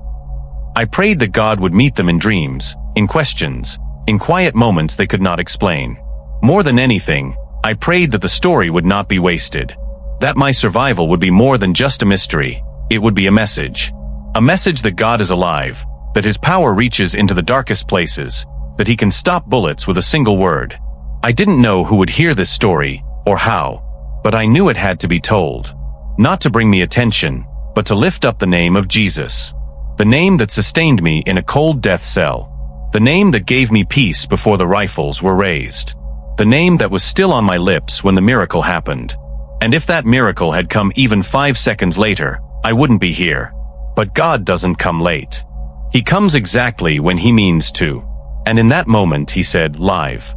I prayed that God would meet them in dreams, in questions, in quiet moments they could not explain. More than anything, I prayed that the story would not be wasted. That my survival would be more than just a mystery. It would be a message. A message that God is alive, that His power reaches into the darkest places, that He can stop bullets with a single word. I didn't know who would hear this story, or how, but I knew it had to be told. Not to bring me attention, but to lift up the name of Jesus. The name that sustained me in a cold death cell. The name that gave me peace before the rifles were raised. The name that was still on my lips when the miracle happened. And if that miracle had come even 5 seconds later, I wouldn't be here. But God doesn't come late. He comes exactly when He means to. And in that moment He said, "Live."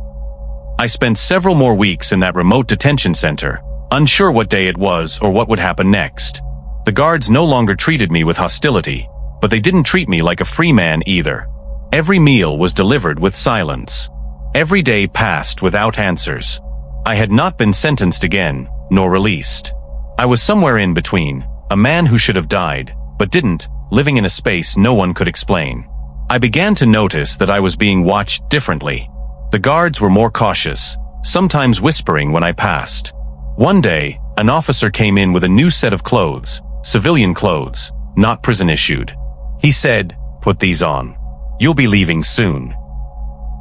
I spent several more weeks in that remote detention center, unsure what day it was or what would happen next. The guards no longer treated me with hostility, but they didn't treat me like a free man either. Every meal was delivered with silence. Every day passed without answers. I had not been sentenced again, nor released. I was somewhere in between, a man who should have died, but didn't, living in a space no one could explain. I began to notice that I was being watched differently. The guards were more cautious, sometimes whispering when I passed. One day, an officer came in with a new set of clothes, civilian clothes, not prison-issued. He said, "Put these on. You'll be leaving soon."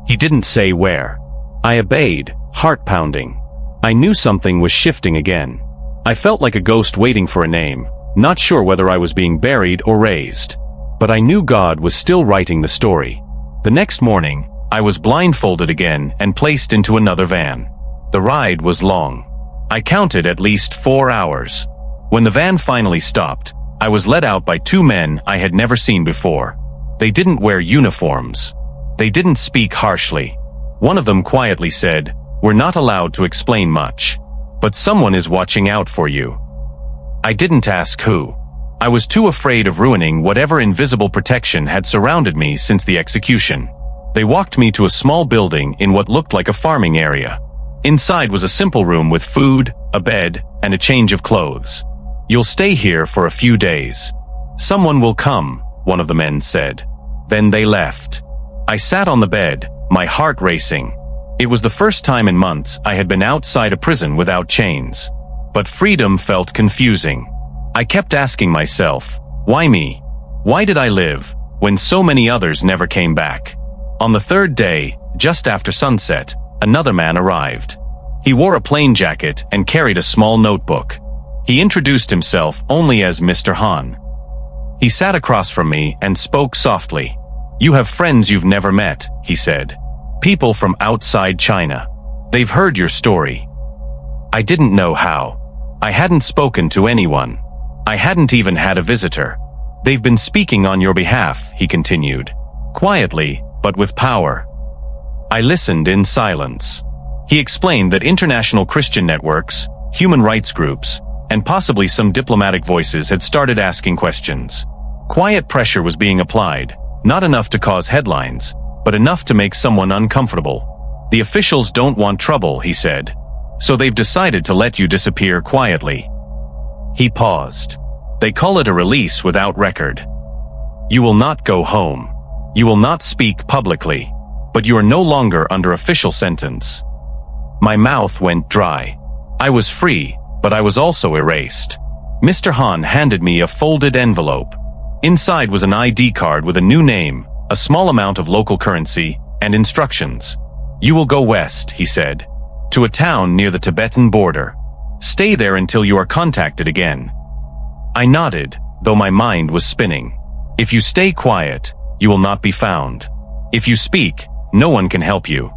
He didn't say where. I obeyed, heart pounding. I knew something was shifting again. I felt like a ghost waiting for a name, not sure whether I was being buried or raised. But I knew God was still writing the story. The next morning, I was blindfolded again and placed into another van. The ride was long. I counted at least 4 hours. When the van finally stopped, I was led out by 2 men I had never seen before. They didn't wear uniforms. They didn't speak harshly. One of them quietly said, "We're not allowed to explain much, but someone is watching out for you." I didn't ask who. I was too afraid of ruining whatever invisible protection had surrounded me since the execution. They walked me to a small building in what looked like a farming area. Inside was a simple room with food, a bed, and a change of clothes. "You'll stay here for a few days. Someone will come," one of the men said. Then they left. I sat on the bed, my heart racing. It was the first time in months I had been outside a prison without chains. But freedom felt confusing. I kept asking myself, why me? Why did I live, when so many others never came back? On the 3rd day, just after sunset, another man arrived. He wore a plain jacket and carried a small notebook. He introduced himself only as Mr. Han. He sat across from me and spoke softly. "You have friends you've never met," he said. "People from outside China. They've heard your story." I didn't know how. I hadn't spoken to anyone. I hadn't even had a visitor. "They've been speaking on your behalf," he continued. Quietly, but with power. I listened in silence. He explained that international Christian networks, human rights groups, and possibly some diplomatic voices had started asking questions. Quiet pressure was being applied, not enough to cause headlines, but enough to make someone uncomfortable. "The officials don't want trouble," he said, "so they've decided to let you disappear quietly." He paused. "They call it a release without record. You will not go home. You will not speak publicly, but you are no longer under official sentence." My mouth went dry. I was free, but I was also erased. Mr. Han handed me a folded envelope. Inside was an ID card with a new name, a small amount of local currency, and instructions. "You will go west," he said, "to a town near the Tibetan border. Stay there until you are contacted again." I nodded, though my mind was spinning. "If you stay quiet, you will not be found. If you speak, no one can help you."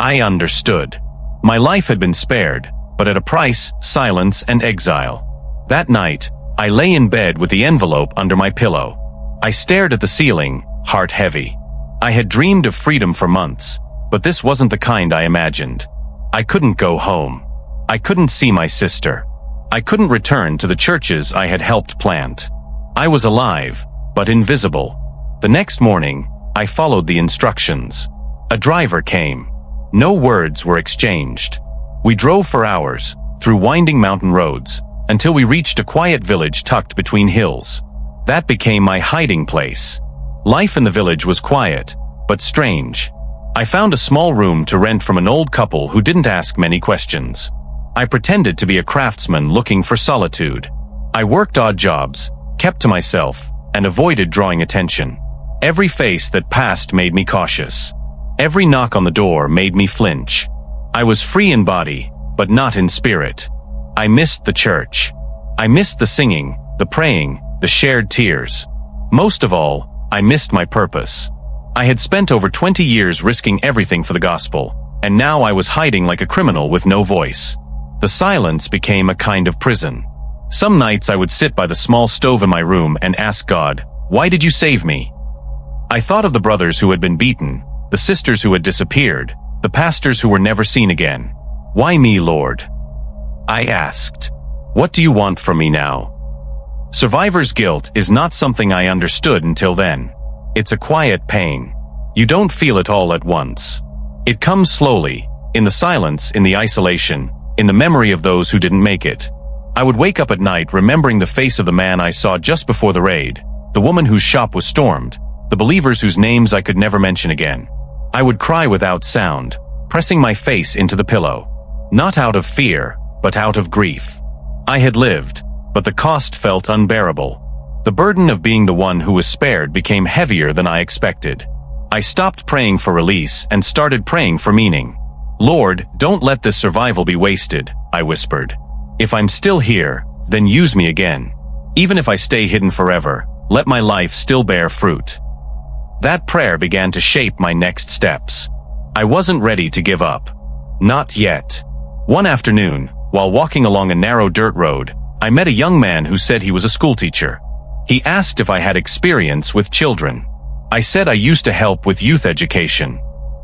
I understood. My life had been spared, but at a price: silence and exile. That night, I lay in bed with the envelope under my pillow. I stared at the ceiling, heart heavy. I had dreamed of freedom for months, but this wasn't the kind I imagined. I couldn't go home. I couldn't see my sister. I couldn't return to the churches I had helped plant. I was alive, but invisible. The next morning, I followed the instructions. A driver came. No words were exchanged. We drove for hours, through winding mountain roads, until we reached a quiet village tucked between hills. That became my hiding place. Life in the village was quiet, but strange. I found a small room to rent from an old couple who didn't ask many questions. I pretended to be a craftsman looking for solitude. I worked odd jobs, kept to myself, and avoided drawing attention. Every face that passed made me cautious. Every knock on the door made me flinch. I was free in body, but not in spirit. I missed the church. I missed the singing, the praying, the shared tears. Most of all, I missed my purpose. I had spent over 20 years risking everything for the gospel, and now I was hiding like a criminal with no voice. The silence became a kind of prison. Some nights I would sit by the small stove in my room and ask God, "Why did you save me?" I thought of the brothers who had been beaten, the sisters who had disappeared, the pastors who were never seen again. "Why me, Lord?" I asked. "What do you want from me now?" Survivor's guilt is not something I understood until then. It's a quiet pain. You don't feel it all at once. It comes slowly, in the silence, in the isolation, in the memory of those who didn't make it. I would wake up at night remembering the face of the man I saw just before the raid, the woman whose shop was stormed, the believers whose names I could never mention again. I would cry without sound, pressing my face into the pillow. Not out of fear, but out of grief. I had lived, but the cost felt unbearable. The burden of being the one who was spared became heavier than I expected. I stopped praying for release and started praying for meaning. "Lord, don't let this survival be wasted," I whispered. "If I'm still here, then use me again. Even if I stay hidden forever, let my life still bear fruit." That prayer began to shape my next steps. I wasn't ready to give up. Not yet. One afternoon, while walking along a narrow dirt road, I met a young man who said he was a schoolteacher. He asked if I had experience with children. I said I used to help with youth education.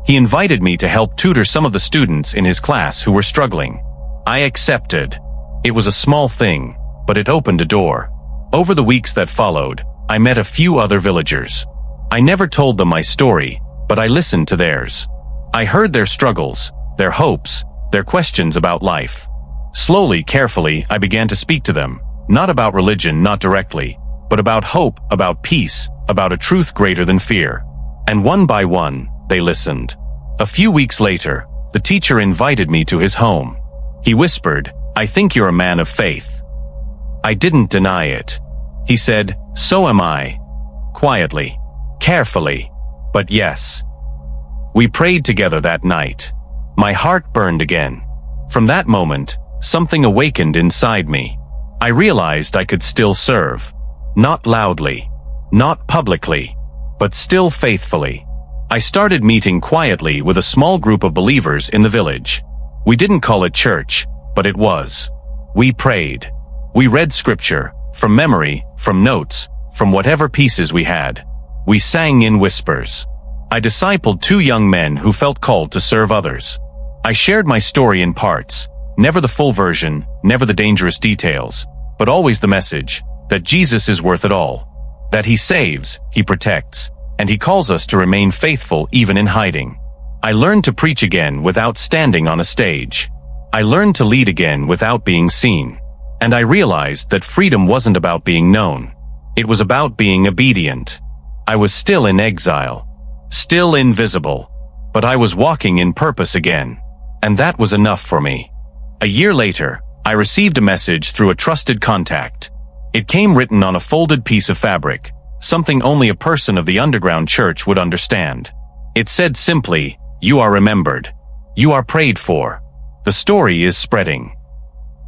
He invited me to help tutor some of the students in his class who were struggling. I accepted. It was a small thing, but it opened a door. Over the weeks that followed, I met a few other villagers. I never told them my story, but I listened to theirs. I heard their struggles, their hopes, their questions about life. Slowly, carefully, I began to speak to them, not about religion, not directly, but about hope, about peace, about a truth greater than fear. And one by one, they listened. A few weeks later, the teacher invited me to his home. He whispered, "I think you're a man of faith." I didn't deny it. He said, "So am I." Quietly, carefully, but yes. We prayed together that night. My heart burned again. From that moment, something awakened inside me. I realized I could still serve. Not loudly, not publicly, but still faithfully. I started meeting quietly with a small group of believers in the village. We didn't call it church, but it was. We prayed. We read scripture, from memory, from notes, from whatever pieces we had. We sang in whispers. I discipled 2 young men who felt called to serve others. I shared my story in parts, never the full version, never the dangerous details, but always the message that Jesus is worth it all. That he saves, he protects, and he calls us to remain faithful even in hiding. I learned to preach again without standing on a stage. I learned to lead again without being seen. And I realized that freedom wasn't about being known. It was about being obedient. I was still in exile, still invisible, but I was walking in purpose again. And that was enough for me. A year later, I received a message through a trusted contact. It came written on a folded piece of fabric, something only a person of the underground church would understand. It said simply, "You are remembered. You are prayed for. The story is spreading."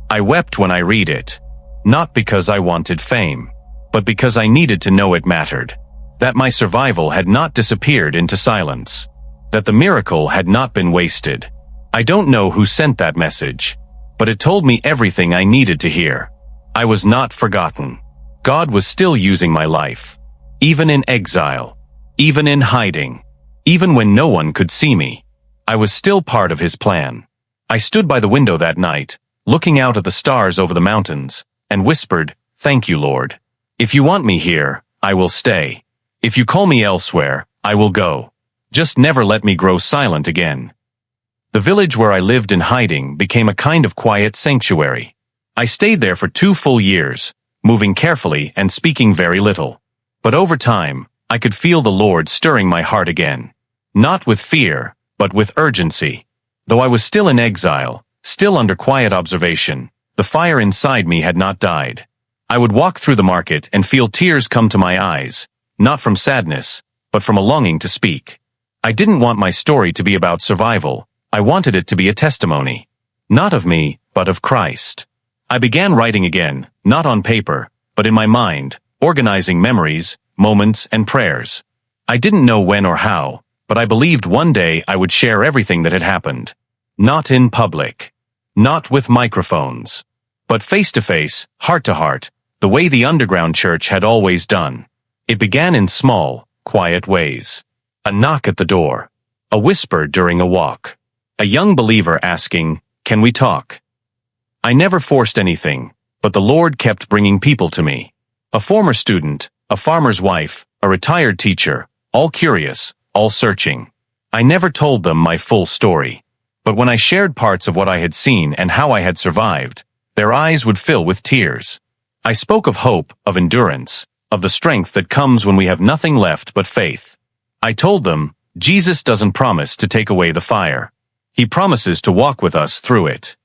I wept when I read it, not because I wanted fame, but because I needed to know it mattered, that my survival had not disappeared into silence, that the miracle had not been wasted. I don't know who sent that message, but it told me everything I needed to hear. I was not forgotten. God was still using my life, even in exile, even in hiding, even when no one could see me. I was still part of his plan. I stood by the window that night, looking out at the stars over the mountains, and whispered, "Thank you, Lord. If you want me here, I will stay. If you call me elsewhere, I will go. Just never let me grow silent again." The village where I lived in hiding became a kind of quiet sanctuary. I stayed there for 2 full years, moving carefully and speaking very little. But over time, I could feel the Lord stirring my heart again. Not with fear, but with urgency. Though I was still in exile, still under quiet observation, the fire inside me had not died. I would walk through the market and feel tears come to my eyes, not from sadness, but from a longing to speak. I didn't want my story to be about survival. I wanted it to be a testimony. Not of me, but of Christ. I began writing again, not on paper, but in my mind, organizing memories, moments, and prayers. I didn't know when or how, but I believed one day I would share everything that had happened. Not in public. Not with microphones. But face to face, heart to heart, the way the underground church had always done. It began in small, quiet ways. A knock at the door. A whisper during a walk. A young believer asking, "Can we talk?" I never forced anything, but the Lord kept bringing people to me. A former student, a farmer's wife, a retired teacher, all curious, all searching. I never told them my full story. But when I shared parts of what I had seen and how I had survived, their eyes would fill with tears. I spoke of hope, of endurance, of the strength that comes when we have nothing left but faith. I told them, Jesus doesn't promise to take away the fire. He promises to walk with us through it.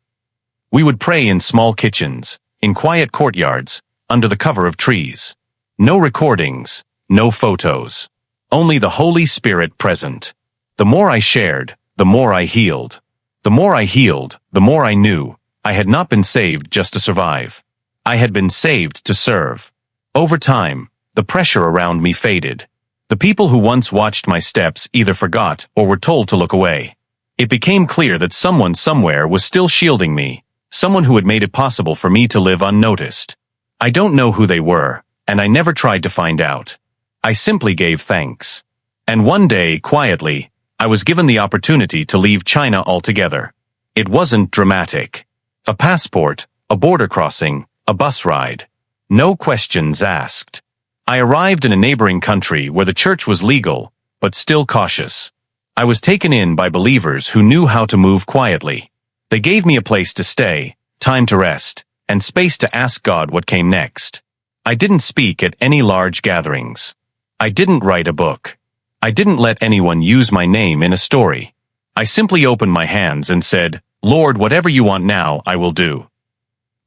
We would pray in small kitchens, in quiet courtyards, under the cover of trees. No recordings, no photos. Only the Holy Spirit present. The more I shared, the more I healed. The more I healed, the more I knew I had not been saved just to survive. I had been saved to serve. Over time, the pressure around me faded. The people who once watched my steps either forgot or were told to look away. It became clear that someone somewhere was still shielding me, someone who had made it possible for me to live unnoticed. I don't know who they were, and I never tried to find out. I simply gave thanks. And one day, quietly, I was given the opportunity to leave China altogether. It wasn't dramatic. A passport, a border crossing, a bus ride. No questions asked. I arrived in a neighboring country where the church was legal, but still cautious. I was taken in by believers who knew how to move quietly. They gave me a place to stay, time to rest, and space to ask God what came next. I didn't speak at any large gatherings. I didn't write a book. I didn't let anyone use my name in a story. I simply opened my hands and said, "Lord, whatever you want now, I will do."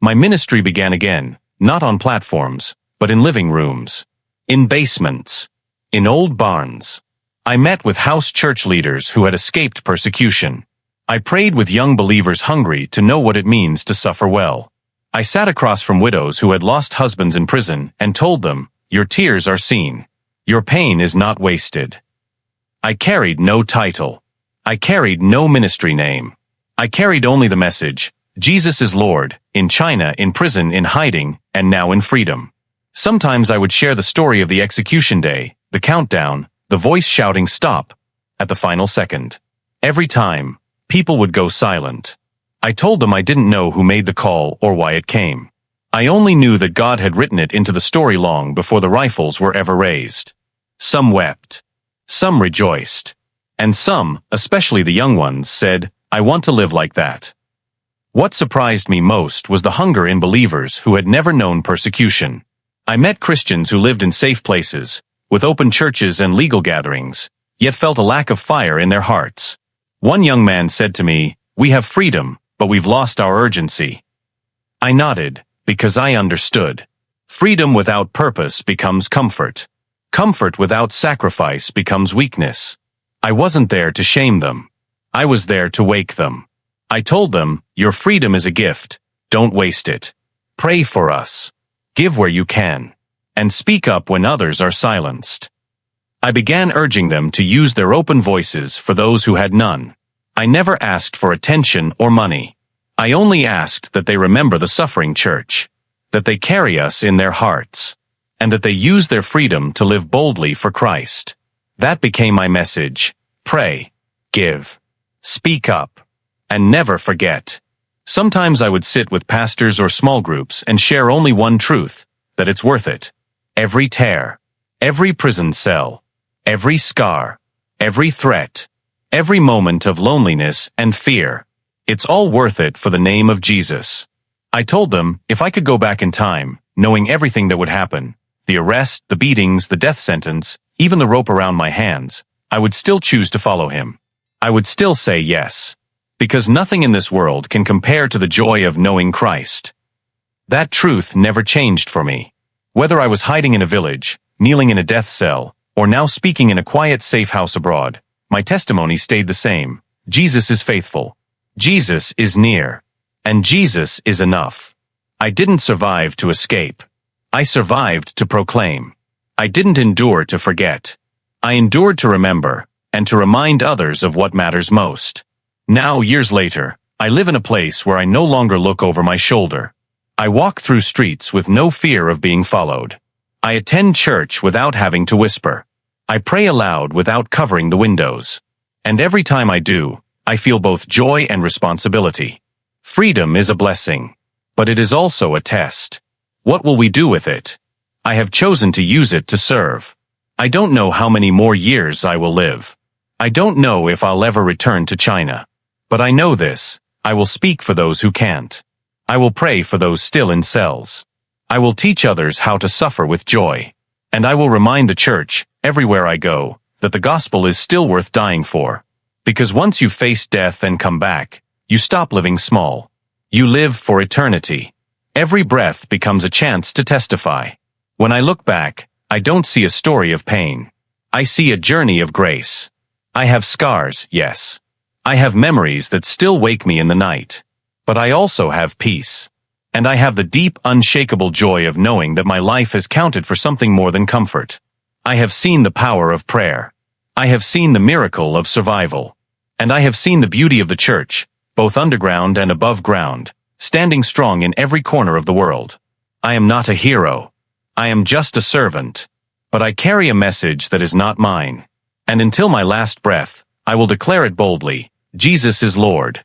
My ministry began again, not on platforms, but in living rooms, in basements, in old barns. I met with house church leaders who had escaped persecution. I prayed with young believers hungry to know what it means to suffer well. I sat across from widows who had lost husbands in prison and told them, "Your tears are seen. Your pain is not wasted." I carried no title. I carried no ministry name. I carried only the message, Jesus is Lord, in China, in prison, in hiding, and now in freedom. Sometimes I would share the story of the execution day, the countdown, the voice shouting stop, at the final second. Every time, people would go silent. I told them I didn't know who made the call or why it came. I only knew that God had written it into the story long before the rifles were ever raised. Some wept. Some rejoiced. And some, especially the young ones, said, I want to live like that. What surprised me most was the hunger in believers who had never known persecution. I met Christians who lived in safe places, with open churches and legal gatherings, yet felt a lack of fire in their hearts. One young man said to me, we have freedom, but we've lost our urgency. I nodded, because I understood. Freedom without purpose becomes comfort. Comfort without sacrifice becomes weakness. I wasn't there to shame them. I was there to wake them. I told them, your freedom is a gift. Don't waste it. Pray for us. Give where you can. And speak up when others are silenced. I began urging them to use their open voices for those who had none. I never asked for attention or money. I only asked that they remember the suffering church, that they carry us in their hearts, and that they use their freedom to live boldly for Christ. That became my message. Pray, give, speak up, and never forget. Sometimes I would sit with pastors or small groups and share only one truth, that it's worth it. Every tear, every prison cell, every scar, every threat, every moment of loneliness and fear. It's all worth it for the name of Jesus. I told them, if I could go back in time, knowing everything that would happen, the arrest, the beatings, the death sentence, even the rope around my hands, I would still choose to follow him. I would still say yes. Because nothing in this world can compare to the joy of knowing Christ. That truth never changed for me. Whether I was hiding in a village, kneeling in a death cell, or now speaking in a quiet, safe house abroad, my testimony stayed the same. Jesus is faithful. Jesus is near. And Jesus is enough. I didn't survive to escape. I survived to proclaim. I didn't endure to forget. I endured to remember, and to remind others of what matters most. Now, years later, I live in a place where I no longer look over my shoulder. I walk through streets with no fear of being followed. I attend church without having to whisper. I pray aloud without covering the windows. And every time I do, I feel both joy and responsibility. Freedom is a blessing, but it is also a test. What will we do with it? I have chosen to use it to serve. I don't know how many more years I will live. I don't know if I'll ever return to China. But I know this, I will speak for those who can't. I will pray for those still in cells. I will teach others how to suffer with joy. And I will remind the church, everywhere I go, that the gospel is still worth dying for. Because once you face death and come back, you stop living small. You live for eternity. Every breath becomes a chance to testify. When I look back, I don't see a story of pain. I see a journey of grace. I have scars, yes. I have memories that still wake me in the night. But I also have peace. And I have the deep, unshakable joy of knowing that my life has counted for something more than comfort. I have seen the power of prayer. I have seen the miracle of survival. And I have seen the beauty of the church, both underground and above ground, standing strong in every corner of the world. I am not a hero. I am just a servant. But I carry a message that is not mine. And until my last breath, I will declare it boldly, Jesus is Lord.